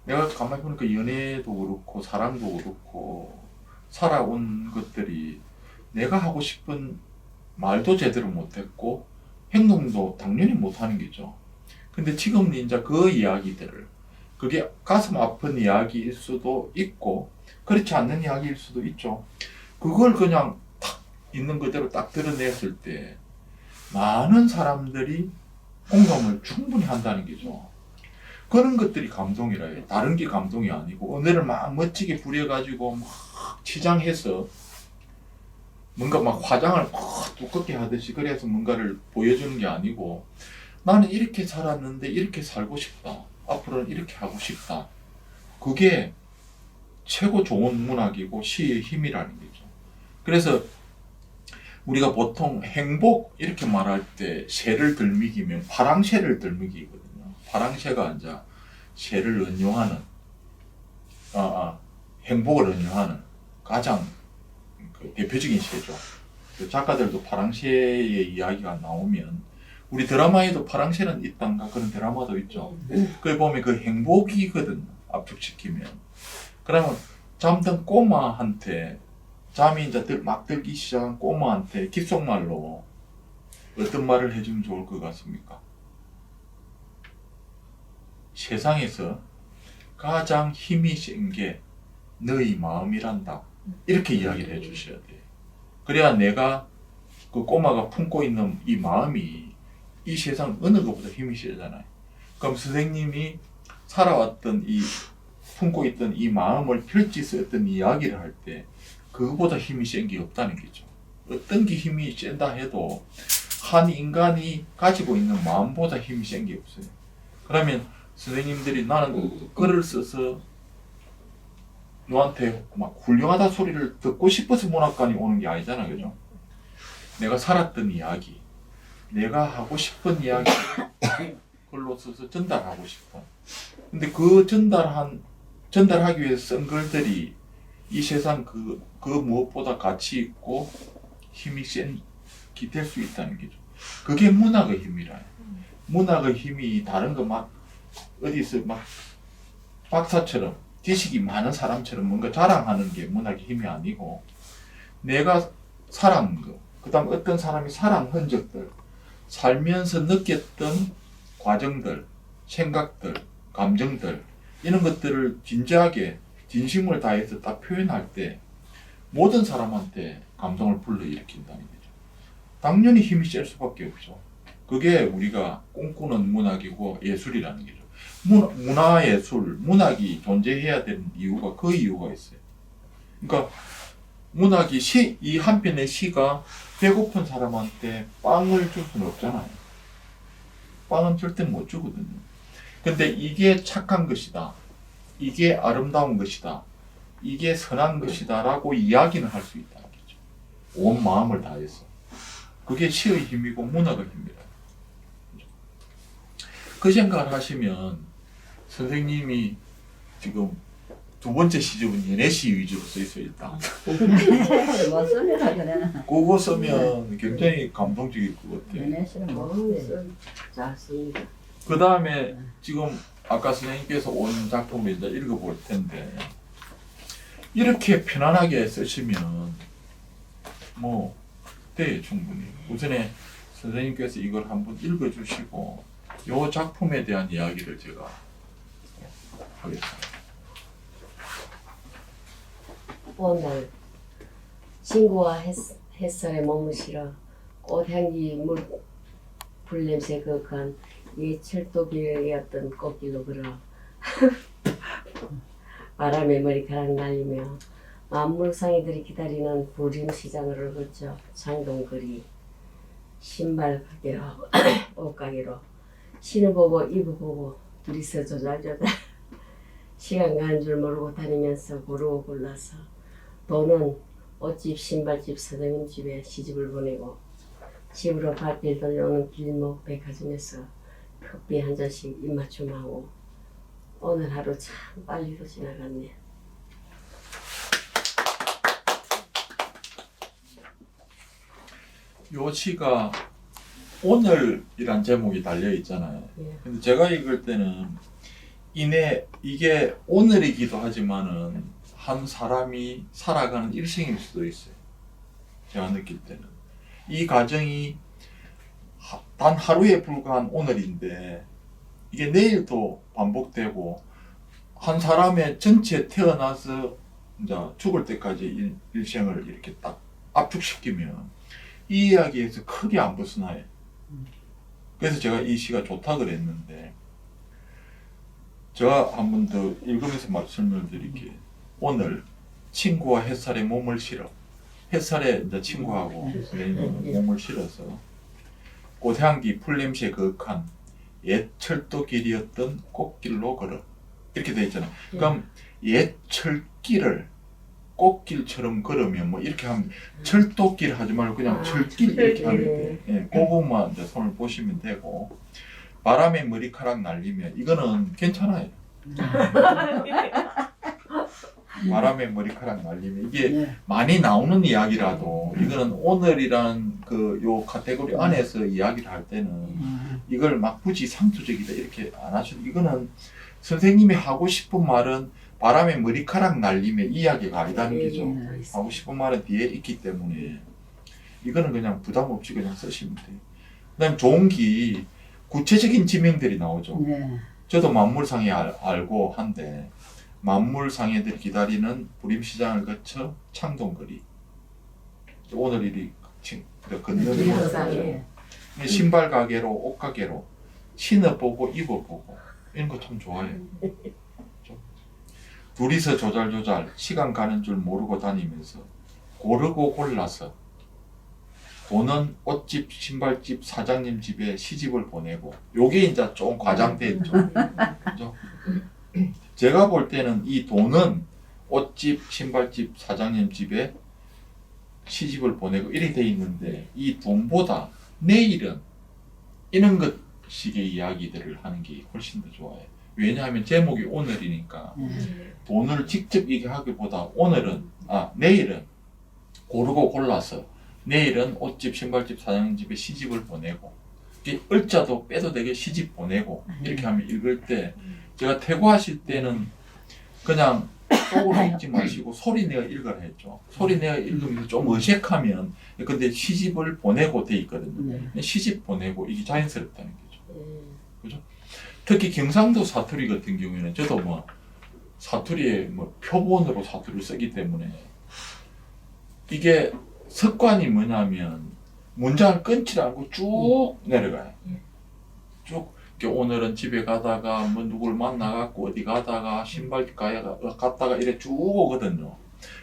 내가 가만히 보니까 연애도 그렇고 사랑도 그렇고 살아온 것들이 내가 하고 싶은 말도 제대로 못했고 행동도 당연히 못하는 거죠. 근데 지금 이제 그 이야기들을 그게 가슴 아픈 이야기일 수도 있고 그렇지 않는 이야기일 수도 있죠. 그걸 그냥 탁 있는 그대로 딱 드러냈을 때 많은 사람들이 공감을 충분히 한다는 거죠. 그런 것들이 감동이라 해요. 다른 게 감동이 아니고 언어를 막 멋지게 부려가지고 막 치장해서 뭔가 막 화장을 막 두껍게 하듯이 그래서 뭔가를 보여주는 게 아니고 나는 이렇게 살았는데 이렇게 살고 싶다. 앞으로는 이렇게 하고 싶다. 그게 최고 좋은 문학이고 시의 힘이라는 거죠. 그래서 우리가 보통 행복 이렇게 말할 때 새를 들미기면 파랑새를 들미기거든요. 파랑새가 이제 새를 은유하는 행복을 은유하는 가장 그 대표적인 새죠. 그 작가들도 파랑새의 이야기가 나오면 우리 드라마에도 파랑새는 있단가 그런 드라마도 있죠. 거기 보면 그 행복이거든 압축시키면. 그러면 잠든 꼬마한테 잠이 이제 막 들기 시작한 꼬마한테 귓속말로 어떤 말을 해주면 좋을 것 같습니까? 세상에서 가장 힘이 센 게 너희 마음이란다. 이렇게 이야기를 해주셔야 돼. 그래야 내가 그 꼬마가 품고 있는 이 마음이 이 세상 어느 것보다 힘이 세잖아요. 그럼 선생님이 살아왔던 이 품고 있던 이 마음을 펼치서 어떤 이야기를 할 때 그거보다 힘이 센 게 없다는 거죠. 어떤 게 힘이 센다 해도 한 인간이 가지고 있는 마음보다 힘이 센 게 없어요. 그러면 선생님들이 나는 글을 써서 너한테 막 훌륭하다 소리를 듣고 싶어서 문학관이 오는 게 아니잖아, 그죠? 내가 살았던 이야기, 내가 하고 싶은 이야기 글로 써서 전달하고 싶어. 근데 그 전달하기 위해서 쓴 글들이 이 세상 그 무엇보다 가치 있고 힘이 센 게 될 수 있다는 거죠. 그게 문학의 힘이라. 문학의 힘이 다른 거 막 어디서 막 박사처럼 지식이 많은 사람처럼 뭔가 자랑하는 게 문학의 힘이 아니고 내가 살아온 거, 그 다음 어떤 사람이 살아온 흔적들, 살면서 느꼈던 과정들, 생각들, 감정들 이런 것들을 진지하게 진심을 다해서 딱 표현할 때 모든 사람한테 감동을 불러일으킨다는 거죠. 당연히 힘이 셀 수밖에 없죠. 그게 우리가 꿈꾸는 문학이고 예술이라는 거죠. 문화예술, 문학이 존재해야 되는 이유가 그 이유가 있어요. 그러니까 문학이 이 한 편의 시가 배고픈 사람한테 빵을 줄 수는 없잖아요. 빵은 절대 못 주거든요. 근데 이게 착한 것이다. 이게 아름다운 것이다. 이게 선한 것이다 라고 이야기는 할 수 있다는 거죠. 온 마음을 다해서. 그게 시의 힘이고 문학의 힘이다. 그 생각을 하시면 선생님이 지금 두 번째 시집은 연애시 위주로 써있어 있다. 뭐 씁니다 그래. 그거 쓰면 굉장히 감동적일 것 같아요. 연애실은 뭐 써. 잘 씁니다. 그 다음에 지금 아까 선생님께서 온 작품을 이제 읽어볼 텐데 이렇게 편안하게 쓰시면 뭐 돼요 충분히. 우선에 선생님께서 이걸 한번 읽어주시고 이 작품에 대한 이야기를 제가 하겠습니다. 오늘 친구와 햇살에 몸을 실어 꽃향기 불냄새 그윽한 이 철도길이었던 꽃길로 걸어 바람에 머리카락 날리며 만물상이들이 기다리는 부림시장을 거쳐 창동거리 신발 가게로 옷가게로 신어보고 입어보고 둘이서 조잘조잘 시간 가는 줄 모르고 다니면서 고르고 골라서 돈은 옷집, 신발집, 선생님 집에 시집을 보내고 집으로 발길 돌려오는 길목 백화점에서 커피 한 잔씩 입맞춤하고 오늘 하루 참 빨리도 지나갔네. 요 시가 오늘이란 제목이 달려 있잖아요. 예. 근데 제가 읽을 때는 이게 오늘이기도 하지만은 한 사람이 살아가는 일생일 수도 있어요. 제가 느낄 때는 이 과정이 단 하루에 불과한 오늘인데 이게 내일도 반복되고 한 사람의 전체 태어나서 이제 죽을 때까지 일생을 이렇게 딱 압축시키면 이 이야기에서 크게 안 벗어나요. 그래서 제가 이 시가 좋다 그랬는데 제가 한 번 더 읽으면서 말씀을 드릴게요. 오늘 친구와 햇살에 몸을 실어 햇살에 이제 친구하고 몸을 실어서 꽃향기 풀냄새 그윽한 옛 철도길이었던 꽃길로 걸어 이렇게 돼 있잖아요. 그럼 옛 철길을 꽃길처럼 걸으면 뭐 이렇게 하면 철도길 하지 말고 그냥 철길 이렇게 하면 돼. 예, 그 부분만 이제 손을 보시면 되고 바람에 머리카락 날리면 이거는 괜찮아요. 바람에 머리카락 날리면 이게 네. 많이 나오는 이야기라도 이거는 오늘이란 그 요 카테고리 안에서 이야기를 할 때는 이걸 막 굳이 상투적이다 이렇게 안 하셔도 이거는 선생님이 하고 싶은 말은 바람에 머리카락 날리면 이야기가 아니다는 게죠. 하고 싶은 말은 뒤에 있기 때문에 이거는 그냥 부담 없이 그냥 쓰시면 돼요. 그다음 좋은 기 구체적인 지명들이 나오죠. 네. 저도 만물상에 알고 한데 만물상에들 기다리는 부림시장을 거쳐 창동거리 오늘 일이 걷는 부림상에. 거 신발 가게로 옷 가게로 신어보고 입어보고 이런 거 참 좋아해요. 그렇죠? 둘이서 조잘조잘 시간 가는 줄 모르고 다니면서 고르고 골라서 돈은 옷집 신발집 사장님 집에 시집을 보내고 요게 이제 좀 과장됐죠. 그죠? 제가 볼 때는 이 돈은 옷집 신발집 사장님 집에 시집을 보내고 이렇게 돼 있는데 이 돈보다 내일은 이런 것 식의 이야기들을 하는 게 훨씬 더 좋아요. 왜냐하면 제목이 오늘이니까 돈을 직접 얘기하기보다 오늘은 내일은 고르고 골라서 내일은 옷집 신발집 사장님 집에 시집을 보내고 이게 을자도 빼도 되게 시집 보내고 이렇게 하면 읽을 때 제가 퇴고하실 때는 그냥 속으로 읽지 마시고 소리 내어 읽으라 했죠. 소리 내어 읽으면 좀 어색하면 근데 시집을 보내고 돼 있거든요. 시집 보내고 이게 자연스럽다는 거죠. 그죠? 특히 경상도 사투리 같은 경우에는 저도 뭐 사투리에 뭐 표본으로 사투리를 쓰기 때문에 이게 습관이 뭐냐면 문장을 끊지 않고 쭉 내려가요. 쭉 오늘은 집에 가다가 뭐 누굴 만나갖고 어디 가다가 신발 갔다가 이래 쭉 오거든요.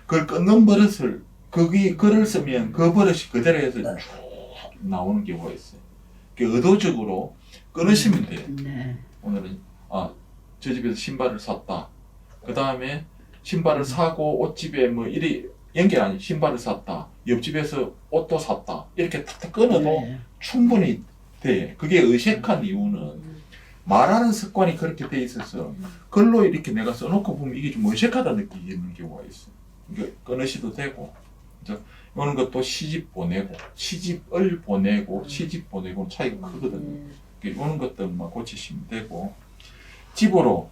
그걸 끊는 버릇을 거기 글을 쓰면 그 버릇이 그대로 해서 쭉 나오는 경우가 있어요. 의도적으로 끊으시면 돼요. 네. 오늘은 저 집에서 신발을 샀다. 그 다음에 신발을 사고 옷집에 뭐 이리 연결 아니 신발을 샀다. 옆집에서 옷도 샀다. 이렇게 탁탁 끊어도 네. 충분히 돼. 그게 어색한 이유는 말하는 습관이 그렇게 돼 있어서 글로 이렇게 내가 써놓고 보면 이게 좀 어색하다 느끼는 경우가 있어. 그러니까 끊으셔도 되고. 이런 것도 시집 보내고, 시집을 보내고, 시집 보내고 차이가 크거든요. 이런 것들만 고치시면 되고. 집으로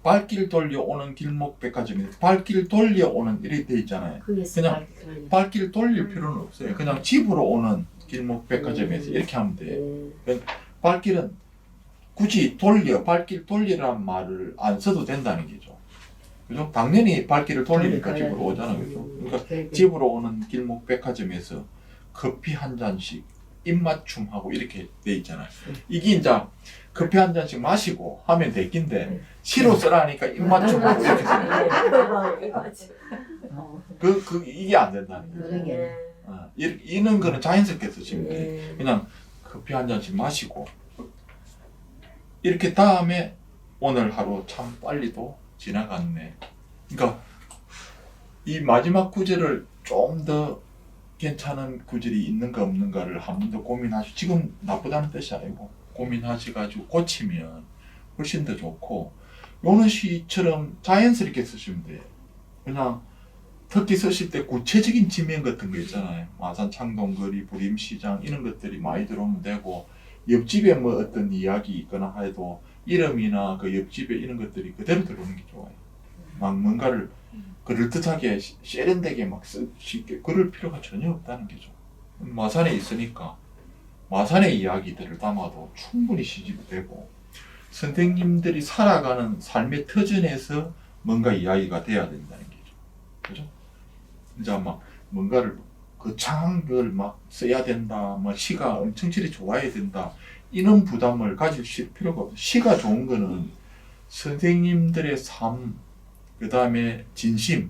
발길 돌려오는 길목백화점에 발길 돌려오는 이렇게 돼 있잖아요. 그냥 발길 돌릴 필요는 없어요. 그냥 집으로 오는 길목백화점에서 이렇게 하면 돼요. 발길은 굳이 발길 돌리라는 말을 안 써도 된다는 거죠. 그죠? 당연히 발길을 돌리니까 집으로 오잖아요. 그죠? 그러니까 집으로 오는 길목백화점에서 커피 한 잔씩 입맞춤하고 이렇게 돼 있잖아요. 이게 이제 커피 한 잔씩 마시고 하면 되긴데 시로 쓰라니까 입맞춤하고 이렇게 이게 안 된다는 거죠. 이런 거는 자연스럽게 쓰시면 돼요. 그냥 커피 한 잔씩 마시고 이렇게 다음에 오늘 하루 참 빨리도 지나갔네. 그러니까 이 마지막 구절을 좀 더 괜찮은 구절이 있는가 없는가를 한 번 더 고민하시고 지금 나쁘다는 뜻이 아니고 고민하셔가지고 고치면 훨씬 더 좋고 요는 시처럼 자연스럽게 쓰시면 돼요. 그냥 특히 쓰실 때 구체적인 지명 같은 거 있잖아요. 마산 창동거리, 부림시장 이런 것들이 많이 들어오면 되고 옆집에 뭐 어떤 이야기 있거나 해도 이름이나 그 옆집에 이런 것들이 그대로 들어오는 게 좋아요. 막 뭔가를 그럴듯하게 세련되게 막 쉽게 그럴 필요가 전혀 없다는 거죠. 마산에 있으니까 마산의 이야기들을 담아도 충분히 시집되고 선생님들이 살아가는 삶의 터전에서 뭔가 이야기가 돼야 된다는 거죠. 그죠? 이제 막 뭔가를 거창한 걸 막 써야 된다, 뭐 시가 엄청 질이 좋아야 된다 이런 부담을 가질 필요가 없어요. 시가 좋은 거는 선생님들의 삶, 그 다음에 진심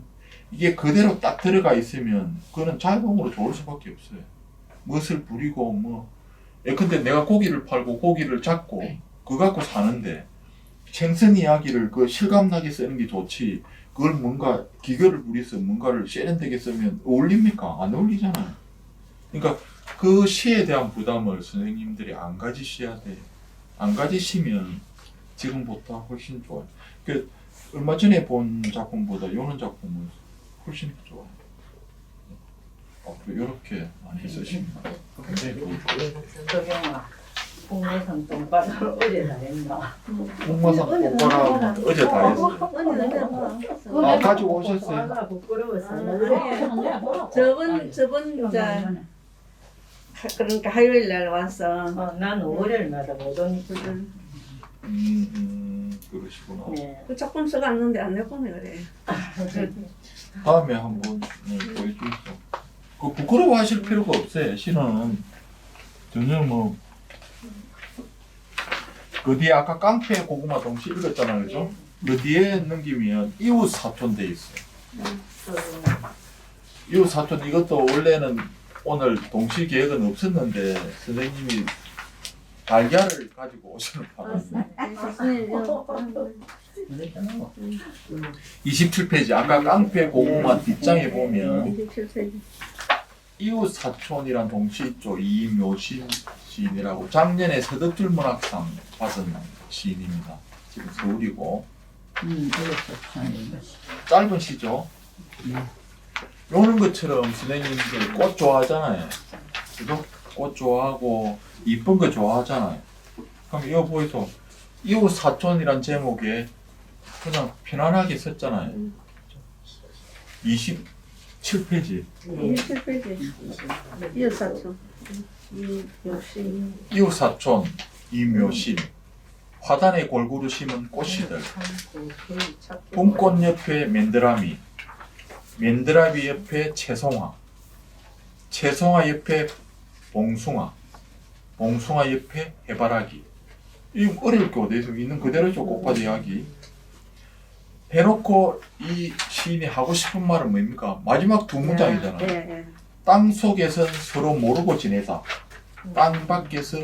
이게 그대로 딱 들어가 있으면 그거는 자동으로 좋을 수밖에 없어요. 멋을 부리고 뭐 예컨대 내가 고기를 팔고 고기를 잡고 그거 갖고 사는데 생선 이야기를 그 실감나게 쓰는 게 좋지 그걸 뭔가 기교를 부려서 뭔가를 세련되게 쓰면 어울립니까? 안 어울리잖아요. 그러니까 그 시에 대한 부담을 선생님들이 안 가지셔야 돼요. 안 가지시면 지금보다 훨씬 좋아요. 그 얼마 전에 본 작품보다 요런 작품은 훨씬 더 좋아요. 앞으로 이렇게 많이 쓰시면 굉장히 좋죠. 도경아, 국내선 똥바닥을 어제 다 했나? 홍마산 꽃바람 어제 다 했어요. 아 가지고 오셨어요? 아, 부끄러워서. 저번 이제 그러니까 화요일 날 와서 난 월요일마다 못 오니까. 그러시구나. 네. 그 조금 써갔는데 안 내보내 그래. 다음에 한번 보여주세요. 그 부끄러워하실 필요가 없어요. 시는 전혀 뭐 그 뒤에 아까 깡패 고구마 동시 읽었잖아요, 그죠? 그 뒤에 넘기면 이웃 사촌 돼 있어요. 이웃 사촌 이것도 원래는 오늘 동시 계획은 없었는데 선생님이 달걀을 가지고 오시는 바람에 27페이지 아까 깡패 고구마 뒷장에 보면 27페이지. 이웃 사촌이란 동시 있죠. 이묘신 시인이라고 작년에 서덕줄 문학상 받은 시인입니다. 지금 서울이고 짧은 시죠. 요런 것처럼 선생님들 꽃 좋아하잖아요. 그죠? 꽃 좋아하고 이쁜 거 좋아하잖아요. 그럼 이거 보이소. 이웃 사촌이란 제목에 그냥 편안하게 썼잖아요. 27페이지. 27페이지. 이어사촌. 이웃 사촌 이묘신 화단에 골고루 심은 꽃이들 봄꽃 옆에 맨드라미 맨드라미 옆에 채송화 채송화 옆에 봉숭아 봉숭아 옆에 해바라기 이거 어려울 게 어디서 있는 그대로죠. 꽃밭 이야기 해놓고 이 시인이 하고 싶은 말은 뭡니까? 마지막 두 문장이잖아요. 예. 땅 속에서 서로 모르고 지내다. 땅 밖에서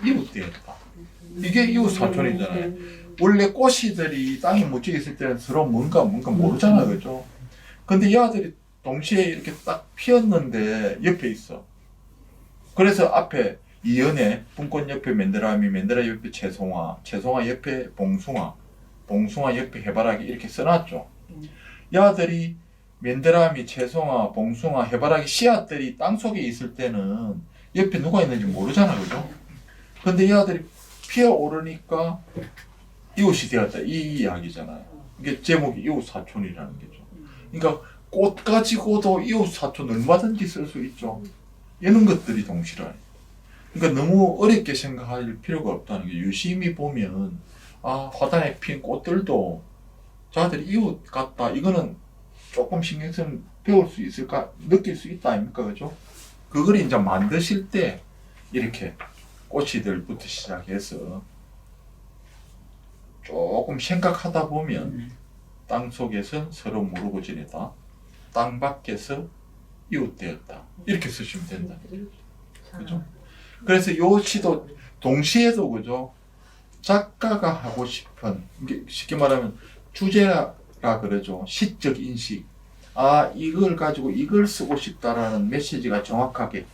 이웃되었다. 이게 이웃 사촌이잖아요. 원래 꽃이들이 땅에 묻혀 있을 때는 서로 뭔가 모르잖아요, 그죠? 근데 이 아들이 동시에 이렇게 딱 피었는데 옆에 있어. 그래서 앞에 이연에 봄꽃 옆에 맨드라미, 맨드라미 옆에 채송화, 채송화 옆에 봉숭아, 봉숭아 옆에 해바라기 이렇게 써놨죠. 이 아들이 맨드라미, 채송화, 봉숭아, 해바라기 씨앗들이 땅속에 있을 때는 옆에 누가 있는지 모르잖아, 그죠? 근데 이 아들이 피어오르니까 이웃이 되었다. 이 이야기잖아요. 이게 제목이 이웃 사촌이라는 거죠. 그러니까 꽃 가지고도 이웃 사촌 얼마든지 쓸 수 있죠. 이런 것들이 동시라요. 그러니까 너무 어렵게 생각할 필요가 없다는 게 유심히 보면 화단에 핀 꽃들도 자들이 이웃 같다. 이거는 조금 신경 쓰면 배울 수 있을까? 느낄 수 있다 아닙니까? 그죠? 그걸 이제 만드실 때 이렇게 꽃이들부터 시작해서 조금 생각하다 보면 땅 속에서 서로 모르고 지내다. 땅 밖에서 이웃 되었다. 이렇게 쓰시면 된다. 그죠? 그래서 요 시도 동시에도 그죠? 작가가 하고 싶은 이게 쉽게 말하면 주제라 그러죠. 시적 인식. 이걸 가지고 이걸 쓰고 싶다라는 메시지가 정확하게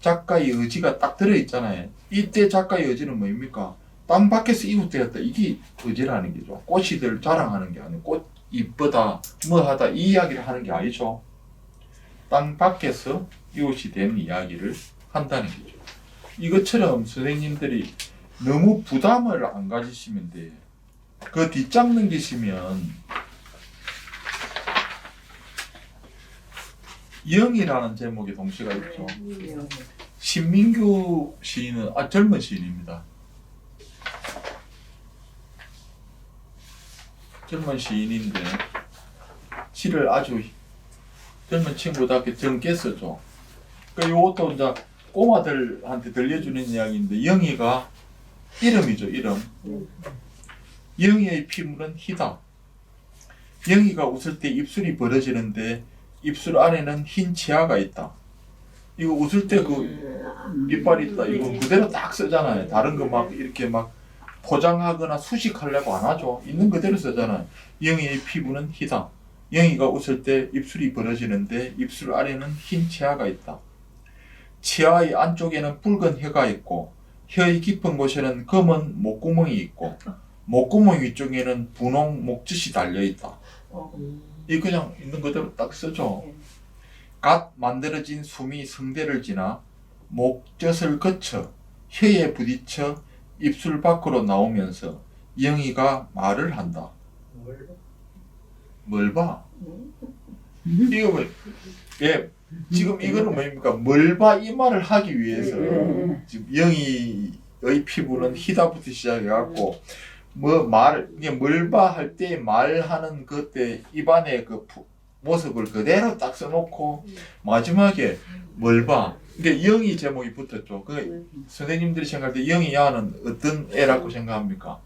작가의 의지가 딱 들어있잖아요. 이때 작가의 의지는 뭡니까? 땅 밖에서 이웃되었다. 이게 의지라는 거죠. 꽃이들 자랑하는 게 아니고 꽃 이쁘다, 뭐하다 이 이야기를 하는 게 아니죠. 땅 밖에서 이웃이 된 이야기를 한다는 거죠. 이것처럼 선생님들이 너무 부담을 안 가지시면 돼요. 그 뒷장 넘기시면 영이라는 제목의 동시가 있죠. 신민규 시인은 젊은 시인입니다. 젊은 시인인데 시를 아주 젊은 친구답게 젊게 써죠. 그러니까 이것도 이제 꼬마들한테 들려주는 이야기인데 영희가 이름이죠. 이름. 영희의 피부는 희다. 영희가 웃을 때 입술이 벌어지는데 입술 안에는 흰 치아가 있다. 이거 웃을 때 그 이빨이 있다. 이거 그대로 딱 쓰잖아요. 다른 거 막 이렇게 막 포장하거나 수식하려고 안 하죠. 있는 그대로 쓰잖아요. 영희의 피부는 희다. 영희가 웃을 때 입술이 벌어지는데 입술 안에는 흰 치아가 있다. 치아의 안쪽에는 붉은 혀가 있고 혀의 깊은 곳에는 검은 목구멍이 있고 목구멍 위쪽에는 분홍 목젖이 달려있다. 이 그냥 있는 그대로 딱 쓰죠. 갓 만들어진 숨이 성대를 지나 목젖을 거쳐 혀에 부딪혀 입술 밖으로 나오면서 영희가 말을 한다. 뭘 봐? 이거 뭐, 예, 지금 이거는 뭡니까? 뭘 봐? 이 말을 하기 위해서 지금 영희의 피부는 희다부터 시작해갖고 이게 뭘 봐? 할 때 말하는 그때 입안의 그 모습을 그대로 딱 써놓고 마지막에 뭘 봐? 그러니까 영희 제목이 붙었죠. 그 선생님들이 생각할 때 영희 야는 어떤 애라고 생각합니까?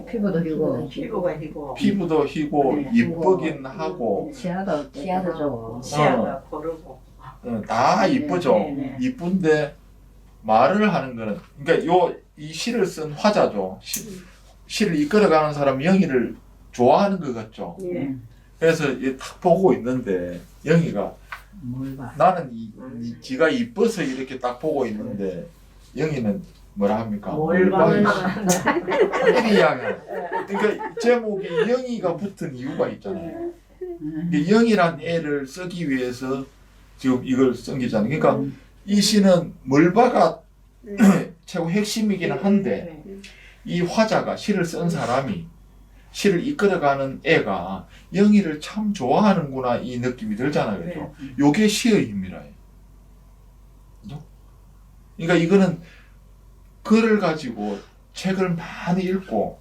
피부도 희고 피부가 희고 피부도 희고 네. 이쁘긴 하고 치아도 기아도 좋고. 치아가 고르고 다 이쁘죠. 네, 네. 이쁜데 말을 하는 거는 그러니까 이 시를 쓴 화자죠. 시를 이끌어가는 사람 영희를 좋아하는 것 같죠. 예. 그래서 딱 보고 있는데 영희가 뭘 봐. 나는 지가 이뻐서 이렇게 딱 보고 있는데 영희는 뭐라 합니까? 뭘 봐. 이렇게 이야기해요. 그러니까 제목에 영희가 붙은 이유가 있잖아요. 이게 영희란 애를 쓰기 위해서 지금 이걸 쓴 게잖아요. 그러니까 이 시는 멀바가 최고 핵심이긴 한데 이 화자가 시를 쓴 사람이 시를 이끌어가는 애가 영희를 참 좋아하는구나 이 느낌이 들잖아요. 그죠? 요게 시의 힘이라 해요. 그죠? 그러니까 이거는 글을 가지고 책을 많이 읽고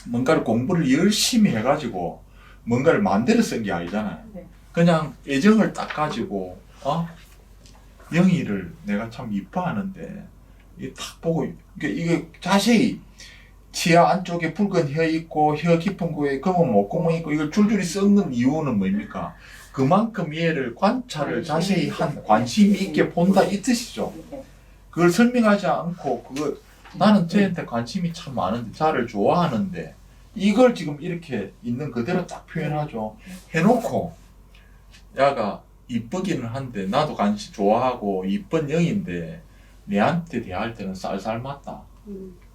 뭔가를 공부를 열심히 해가지고 뭔가를 만들어 쓴 게 아니잖아요. 그냥 애정을 딱 가지고 영희를 내가 참 이뻐하는데 이 딱 보고 그러니까 이게 자세히 치아 안쪽에 붉은 혀 있고 혀 깊은 곳에 검은 목구멍 있고 이걸 줄줄이 썩는 이유는 뭡니까? 그만큼 얘를 관찰을 자세히 한 관심 있게 본다 이 뜻이죠. 그걸 설명하지 않고 나는 쟤한테 관심이 참 많은데 자를 좋아하는데 이걸 지금 이렇게 있는 그대로 딱 표현하죠. 해놓고 야가 이쁘기는 한데 나도 관심 좋아하고 이쁜 영인데 내한테 대할 때는 쌀쌀 맞다.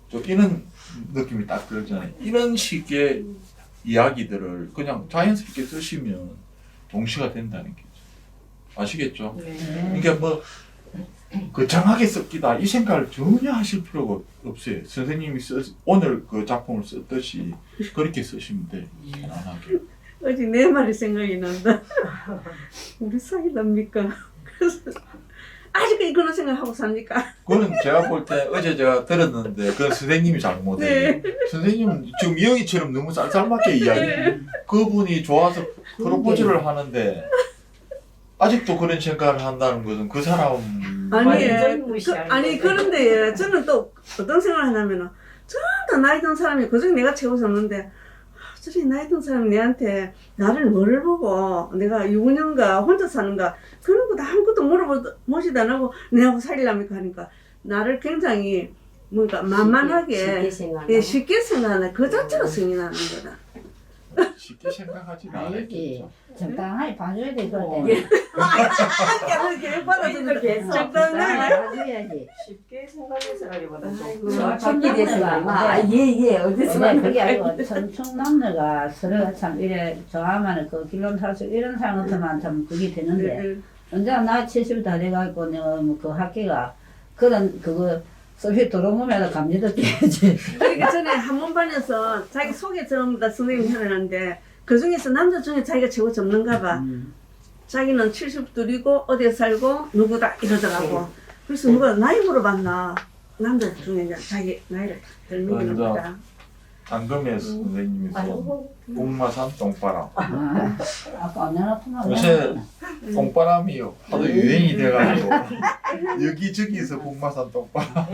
좀 이런 느낌이 딱 들잖아요. 이런 식의 이야기들을 그냥 자연스럽게 쓰시면 동시가 된다는 거죠. 아시겠죠? 그러니까 뭐 거창하게 썼기다 이 생각을 전혀 하실 필요가 없어요. 선생님이 오늘 그 작품을 썼듯이 그렇게 쓰시면 돼요. 편안하게. 어제 내 말이 생각이 난다. 우리 사귀랍니까? 그래서 아직까지 그런 생각하고 삽니까? 그거는 제가 볼 때 어제 제가 들었는데 그건 선생님이 잘못해요. 선생님은 지금 영희처럼 너무 쌀쌀맞게 이야기해요. 그분이 좋아서 프로포즈를 하는데 아직도 그런 생각을 한다는 것은 그 사람 아니 그런데 저는 또 어떤 생각을 하냐면은 전부 나이 든 사람이 그중에 내가 최고 젊는데 저리 나이 든 사람이 내한테 나를 뭐를 보고 내가 유부녀인가 혼자 사는가 그런 거 아무것도 물어보지도 안 하고 내하고 사귀랍니까 하니까 나를 굉장히 뭔가 만만하게 쉽게 생각하는 그 자체가 성이 나는 거다. 쉽게 생각하지는 않았겠죠. 적당하게 봐줘야 돼 그럴 때는. 교육받아서 적당하게 봐줘야지. 쉽게 생각해서라기보다 예예 어디서 근데 그게 아니고 청춘 남녀가 서로가 참 이래 좋아하면 그 길로 살수 이런 사람 같으면 참 그게 되는데 언제나 나 70 다 돼가지고 내가 뭐그 학기가 그런 그거 소위 도롱뇽에다 감지도 깨야지. 그러니까 전에 한문반에서 자기 소개 전부 다 선생님이 해놨는데 그 중에서 남자 중에 자기가 최고 젊는가 봐. 자기는 70둘이고 어디에 살고 누구다 이러더라고. 그래서 누가 나이 물어봤나. 남자 중에 이제 자기 나이를 덜 먹이는 거다. 안금혜 선생님이 쏜 북마산 똥바람. 아까 안 내놨구나. 요새 똥바람이 하도 유행이 돼가지고 여기저기서 북마산 똥바람.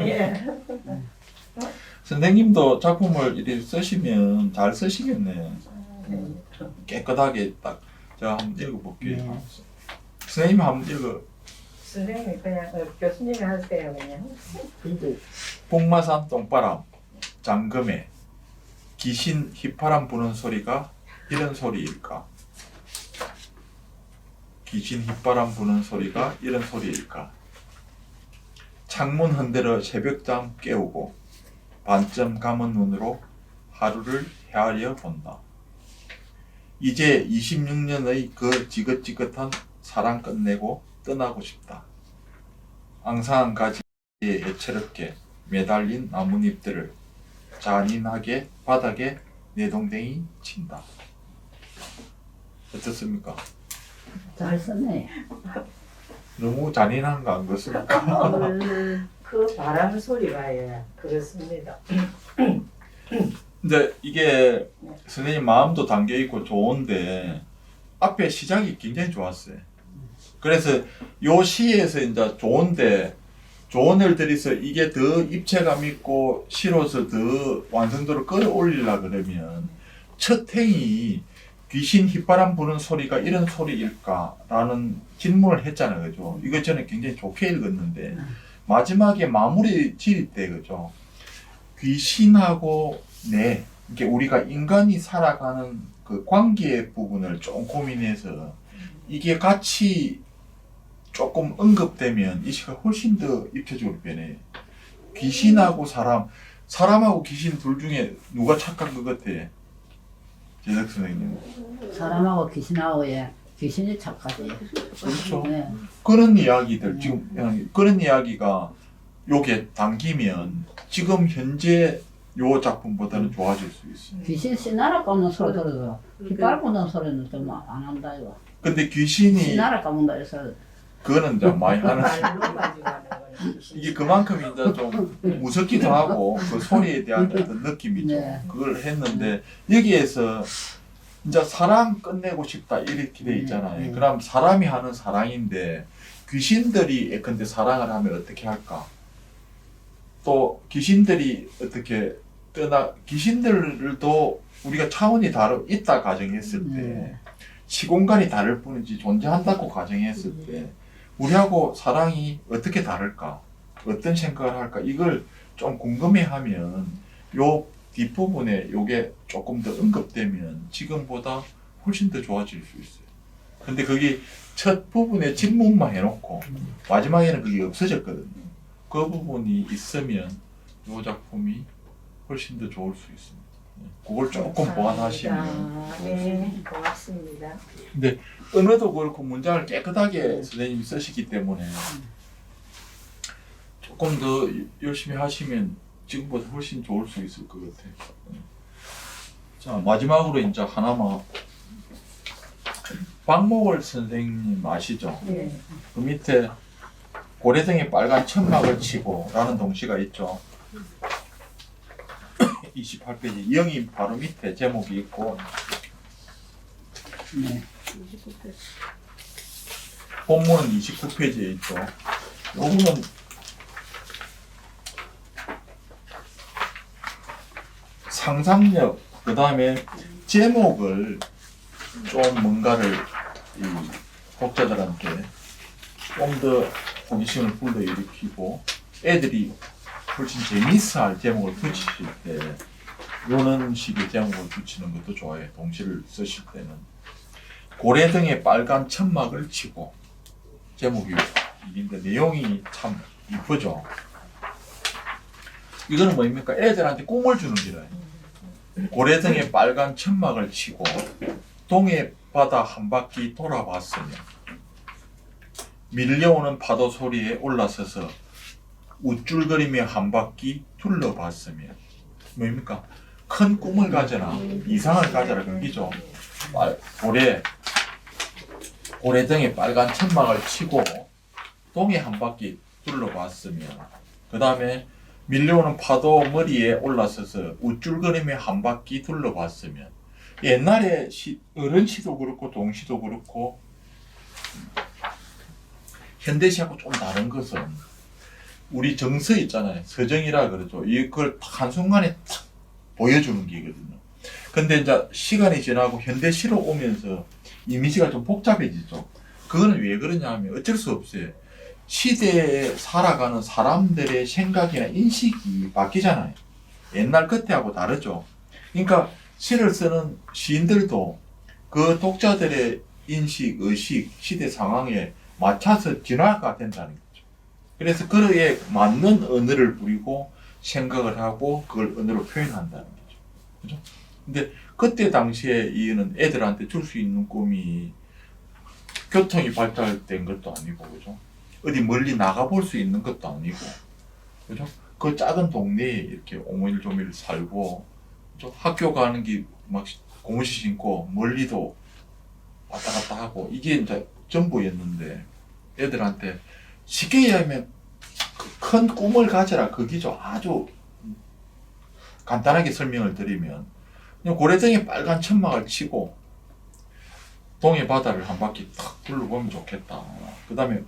선생님도 작품을 이렇게 쓰시면 잘 쓰시겠네. 깨끗하게 딱 제가 한번 읽어볼게요. 선생님 한번 읽어. 선생님이 그냥 교수님이 하세요 그냥. 북마산 똥바람 잠금에 귀신 휘파람 부는 소리가 이런 소리일까? 귀신 휘바람 부는 소리가 이런 소리일까? 창문 흔들어 새벽잠 깨우고 반쯤 감은 눈으로 하루를 헤아려 본다. 이제 26년의 그 지긋지긋한 사랑 끝내고 떠나고 싶다. 앙상한 가지에 애처롭게 매달린 나뭇잎들을 잔인하게 바닥에 내동댕이 친다. 어떻습니까? 잘 썼네. 너무 잔인한 거 안 그렇습니까? 그 바람 소리가 예 그렇습니다. 근데 이게 선생님 마음도 담겨 있고 좋은데 앞에 시작이 굉장히 좋았어요. 그래서 요 시에서 이제 좋은데 조언을 드려서 이게 더 입체감 있고 시로서 더 완성도를 끌어올리려 그러면 첫 행이 귀신 휘바람 부는 소리가 이런 소리일까라는 질문을 했잖아요. 그죠? 이거 저는 굉장히 좋게 읽었는데 마지막에 마무리 지을 때 그죠? 귀신하고 이게 우리가 인간이 살아가는 그 관계 부분을 좀 고민해서 이게 같이 조금 언급되면 이 시가 훨씬 더 입체적으로 변해요. 귀신하고 사람하고 귀신 둘 중에 누가 착한 것 같아? 재석 선생님. 사람하고 귀신하고 예 귀신이 착하지. 그렇죠. 네. 그런 이야기들 지금 그런 이야기가 요게 담기면 지금 현재 요 작품보다는 좋아질 수 있어요. 귀신 씨나라 까는 소리 들어도 깃발 부는 소리는 좀 안 한다 이거. 근데 귀신이 씨나라 까문다 해서 그거는 이제 많이 하는 말로 가지고 하는 거는 이게 그만큼 이제 좀 무섭기도 하고 그 소리에 대한 어떤 느낌이죠. 네. 그걸 했는데 여기에서 이제 사랑 끝내고 싶다 이렇게 돼 있잖아요. 그럼 사람이 하는 사랑인데 귀신들이 예컨대 사랑을 하면 어떻게 할까? 또 귀신들이 어떻게 귀신들도 우리가 차원이 있다 가정했을 때 시공간이 다를 뿐이지 존재한다고 가정했을 때 우리하고 사랑이 어떻게 다를까? 어떤 생각을 할까? 이걸 좀 궁금해하면 요 뒷부분에 요게 조금 더 언급되면 지금보다 훨씬 더 좋아질 수 있어요. 근데 거기 첫 부분에 질문만 해놓고 마지막에는 그게 없어졌거든요. 그 부분이 있으면 요 작품이 훨씬 더 좋을 수 있습니다. 그걸 조금 보완하시면. 네, 고맙습니다. 근데 언어도 그렇고 문장을 깨끗하게 선생님이 쓰시기 때문에 조금 더 열심히 하시면 지금보다 훨씬 좋을 수 있을 것 같아요. 자, 마지막으로 이제 하나만 박목월 선생님 아시죠? 네. 그 밑에 고래등에 빨간 천막을 치고 라는 동시가 있죠. 28페이지 영이 바로 밑에 제목이 있고 네. 본문은 29페이지에 있죠. 요거는 상상력, 그 다음에 제목을 좀 뭔가를 이 독자들한테 좀 더 호기심을 불러일으키고 애들이 훨씬 재미있어 할 제목을 붙이실 때 요런 식의 제목을 붙이는 것도 좋아요. 동시를 쓰실 때는 고래등에 빨간 천막을 치고 제목이 이긴데 내용이 참 이쁘죠. 이거는 뭐입니까? 애들한테 꿈을 주는 기라요. 고래등에 빨간 천막을 치고 동해 바다 한 바퀴 돌아봤으며 밀려오는 파도 소리에 올라서서 우쭐거리며 한 바퀴 둘러봤으며 뭐입니까? 큰 꿈을 가져라, 이상을 가져라 그기죠. 고래등에 빨간 천막을 치고 동해 한 바퀴 둘러봤으며 그 다음에 밀려오는 파도 머리에 올라서서 우쭐거리며 한 바퀴 둘러봤으며 옛날에 어른시도 그렇고 동시도 그렇고 현대시하고 좀 다른 것은 우리 정서 있잖아요. 서정이라 그러죠. 이걸 한순간에 탁 보여주는 게거든요. 근데 이제 시간이 지나고 현대시로 오면서 이미지가 좀 복잡해지죠. 그거는 왜 그러냐 하면 어쩔 수 없어요. 시대에 살아가는 사람들의 생각이나 인식이 바뀌잖아요. 옛날 그때하고 다르죠. 그러니까 시를 쓰는 시인들도 그 독자들의 인식, 의식, 시대 상황에 맞춰서 진화가 된다는 거죠. 그래서 그에 맞는 언어를 부리고 생각을 하고 그걸 언어로 표현한다는 거죠. 그죠? 근데 그때 당시에 이는 애들한테 줄 수 있는 꿈이 교통이 발달된 것도 아니고, 그죠? 어디 멀리 나가볼 수 있는 것도 아니고, 그죠? 그 작은 동네에 이렇게 오밀조밀 살고, 그죠? 학교 가는 게 막 고무신 신고 멀리도 왔다 갔다 하고, 이게 이제 전부였는데, 애들한테 쉽게 얘기하면 큰 꿈을 가져라. 그기죠. 아주 간단하게 설명을 드리면, 그냥 고래등에 빨간 천막을 치고, 동해 바다를 한 바퀴 탁 둘러보면 좋겠다. 그 다음에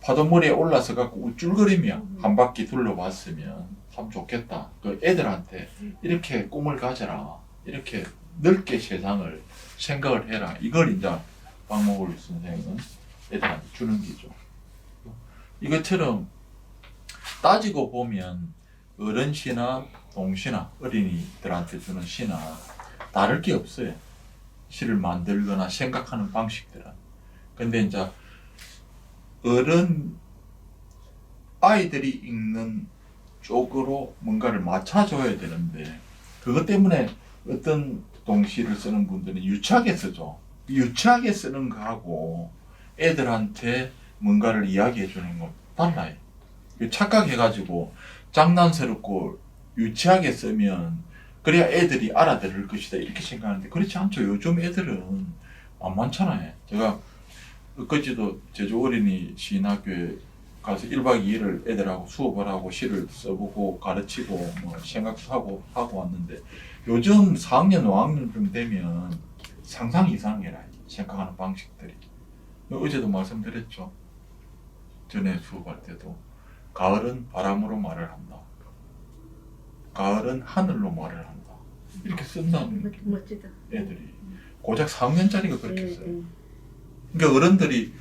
파도머리에 올라서 갖고 우쭐거리며 한 바퀴 둘러봤으면 참 좋겠다. 그 애들한테 이렇게 꿈을 가져라. 이렇게 넓게 세상을 생각을 해라. 이걸 이제 박목월 선생은 애들한테 주는 기죠. 이것처럼 따지고 보면 어른 시나 동시나 어린이들한테 주는 시나 다를 게 없어요. 시를 만들거나 생각하는 방식들은. 근데 이제 어른 아이들이 읽는 쪽으로 뭔가를 맞춰줘야 되는데, 그것 때문에 어떤 동시를 쓰는 분들은 유치하게 쓰죠. 유치하게 쓰는 거하고 애들한테 뭔가를 이야기해 주는 건 달라요. 착각해가지고 장난스럽고 유치하게 쓰면 그래야 애들이 알아들을 것이다 이렇게 생각하는데, 그렇지 않죠. 요즘 애들은 만만찮아요. 제가 엊그제도 제주 어린이 시인학교에 가서 1박 2일을 애들하고 수업을 하고 시를 써보고 가르치고 뭐 생각도 하고 왔는데, 요즘 4학년 5학년쯤 되면 상상 이상해라. 생각하는 방식들이. 어제도 말씀드렸죠. 전에 수업할 때도 가을은 바람으로 말을 한다. 가을은 하늘로 말을 한다. 이렇게 쓴다는 게 멋지다. 애들이 고작 4학년짜리가 그렇게 써요. 그러니까 어른들이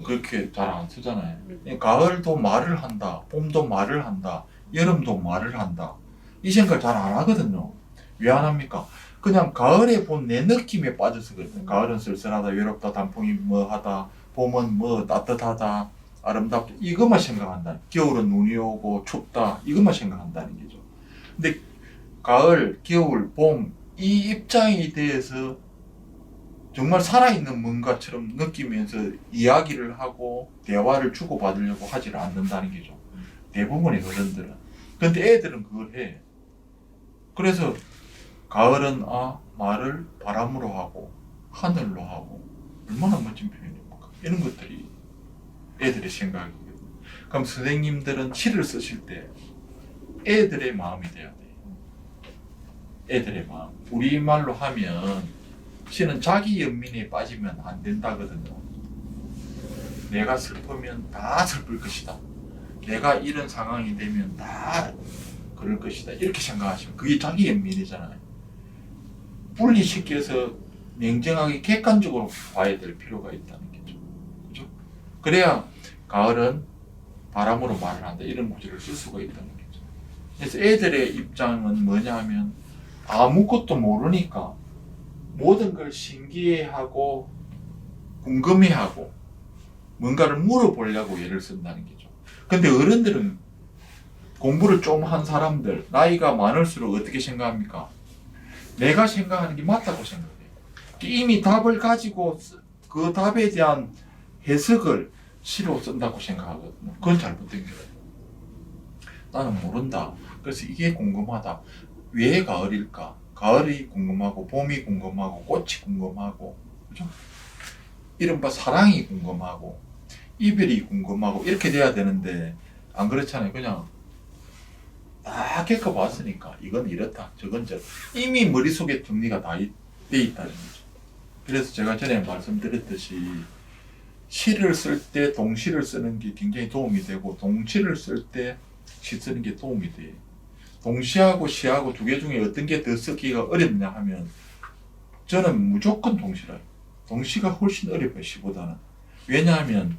그렇게 잘 안 쓰잖아요. 가을도 말을 한다. 봄도 말을 한다. 여름도 말을 한다. 이 생각을 잘 안 하거든요. 왜 안 합니까? 그냥 가을에 본 내 느낌에 빠져서 그래요. 가을은 쓸쓸하다, 외롭다, 단풍이 뭐하다, 봄은 뭐 따뜻하다, 아름답다, 이것만 생각한다. 겨울은 눈이 오고 춥다, 이것만 생각한다는 거죠. 근데 가을, 겨울, 봄, 이 입장에 대해서 정말 살아있는 뭔가처럼 느끼면서 이야기를 하고 대화를 주고받으려고 하지를 않는다는 거죠. 대부분의 어른들은. 근데 애들은 그걸 해. 그래서 가을은 말을 바람으로 하고 하늘로 하고, 얼마나 멋진 표현입니까? 이런 것들이 애들의 생각이거든요. 그럼 선생님들은 시를 쓰실 때 애들의 마음이 돼야 돼요. 애들의 마음. 우리말로 하면 시는 자기 연민에 빠지면 안 된다거든요. 내가 슬프면 다 슬플 것이다. 내가 이런 상황이 되면 다 그럴 것이다. 이렇게 생각하시면 그게 자기 연민이잖아요. 분리시켜서 냉정하게 객관적으로 봐야 될 필요가 있다는 거죠. 그죠? 그래야 가을은 바람으로 말을 한다. 이런 구절을 쓸 수가 있다는 거죠. 그래서 애들의 입장은 뭐냐 하면 아무것도 모르니까 모든 걸 신기해하고 궁금해하고 뭔가를 물어보려고 예를 쓴다는 거죠. 근데 어른들은 공부를 좀 한 사람들, 나이가 많을수록 어떻게 생각합니까? 내가 생각하는 게 맞다고 생각해요. 이미 답을 가지고 그 답에 대한 해석을 시로 쓴다고 생각하거든요. 그건 잘못된 거예요. 나는 모른다. 그래서 이게 궁금하다. 왜 가을일까? 가을이 궁금하고 봄이 궁금하고 꽃이 궁금하고, 그죠? 이른바 사랑이 궁금하고 이별이 궁금하고 이렇게 돼야 되는데 안 그렇잖아요. 그냥 다 겪어봤으니까 이건 이렇다 저건 저렇다 이미 머릿속에 정리가 다 돼 있다는 거죠. 그래서 제가 전에 말씀드렸듯이 시를 쓸 때 동시를 쓰는 게 굉장히 도움이 되고 동시를 쓸 때 시 쓰는 게 도움이 돼요. 동시하고 시하고 두 개 중에 어떤 게 더 쓰기가 어렵냐 하면 저는 무조건 동시라요. 동시가 훨씬 어려워요, 시보다는. 왜냐하면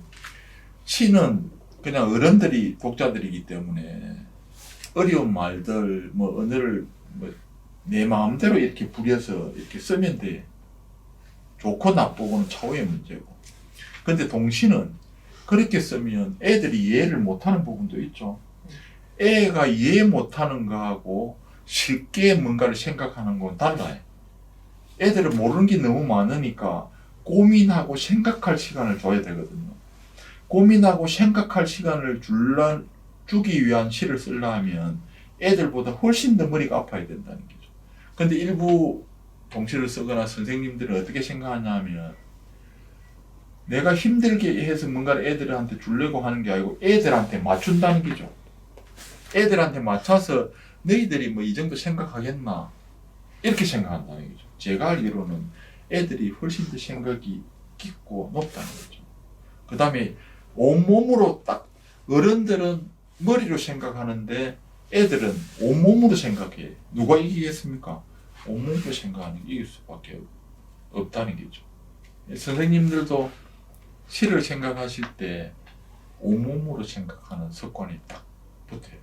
시는 그냥 어른들이 독자들이기 때문에 어려운 말들, 뭐 언어를 내 마음대로 이렇게 부려서 이렇게 쓰면 돼. 좋고 나쁘고는 차후의 문제고. 근데 동시는 그렇게 쓰면 애들이 이해를 못하는 부분도 있죠. 애가 이해 못하는 거하고 쉽게 뭔가를 생각하는 건 달라요. 애들은 모르는 게 너무 많으니까 고민하고 생각할 시간을 줘야 되거든요. 고민하고 생각할 시간을 주기 위한 시를 쓰려면 애들보다 훨씬 더 머리가 아파야 된다는 거죠. 근데 일부 동시를 쓰거나 선생님들은 어떻게 생각하냐면 내가 힘들게 해서 뭔가를 애들한테 주려고 하는 게 아니고 애들한테 맞춘다는 거죠. 애들한테 맞춰서 너희들이 뭐 이 정도 생각하겠나 이렇게 생각한다는 거죠. 제가 알기로는 애들이 훨씬 더 생각이 깊고 높다는 거죠. 그 다음에 온몸으로 딱 어른들은 머리로 생각하는데 애들은 온몸으로 생각해. 누가 이기겠습니까? 온몸으로 생각하는 게 이길 수밖에 없다는 거죠. 선생님들도 시를 생각하실 때 온몸으로 생각하는 습관이 딱 붙어야 돼요.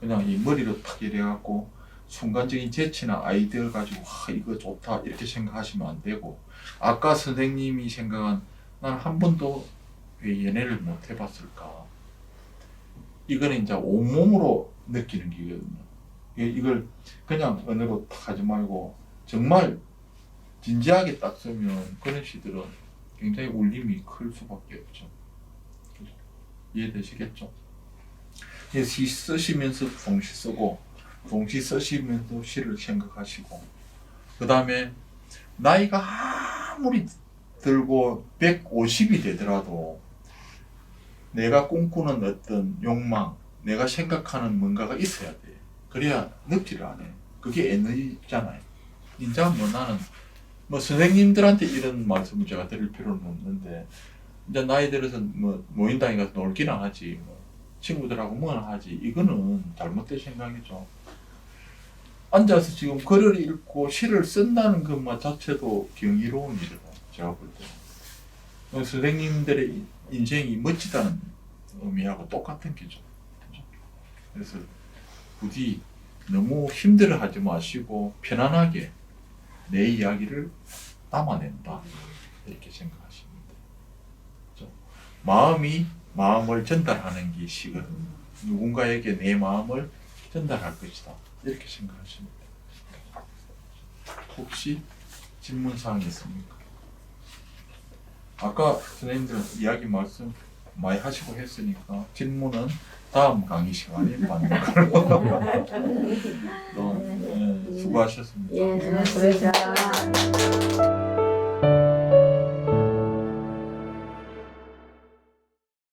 그냥 이 머리로 탁 이래갖고 순간적인 재치나 아이디어를 가지고 이거 좋다 이렇게 생각하시면 안 되고 아까 선생님이 생각한 난 한 번도 왜 연애를 못 해봤을까 이거는 이제 온몸으로 느끼는 기거든요. 이걸 그냥 언어로 탁 하지 말고 정말 진지하게 딱 쓰면 그런 시들은 굉장히 울림이 클 수밖에 없죠. 이해되시겠죠? 시 쓰시면서 동시 쓰고 동시 쓰시면서 시를 생각하시고 그 다음에 나이가 아무리 들고 150이 되더라도 내가 꿈꾸는 어떤 욕망 내가 생각하는 뭔가가 있어야 돼. 그래야 늙지를 않아요. 그게 에너지잖아요. 이제 뭐 나는 뭐 선생님들한테 이런 말씀을 제가 드릴 필요는 없는데 이제 나이 들어서 뭐 모인당에 가서 놀기나 하지 뭐 친구들하고 뭐나 하지 이거는 잘못된 생각이죠. 앉아서 지금 글을 읽고 시를 쓴다는 것만 자체도 경이로운 일이다. 제가 볼 때. 선생님들의 인생이 멋지다는 의미하고 똑같은 거죠. 그래서 부디 너무 힘들어하지 마시고 편안하게 내 이야기를 담아낸다. 이렇게 생각하시면 돼요. 마음이 마음을 전달하는 게 시거든요. 누군가에게 내 마음을 전달할 것이다. 이렇게 생각하시면 돼요. 혹시 질문사항이 있습니까? 아까 선생님들 이야기 말씀 많이 하시고 했으니까 질문은 다음 강의 시간에 받는 걸로. 수고하셨습니다. 예, 수고하셨습니다.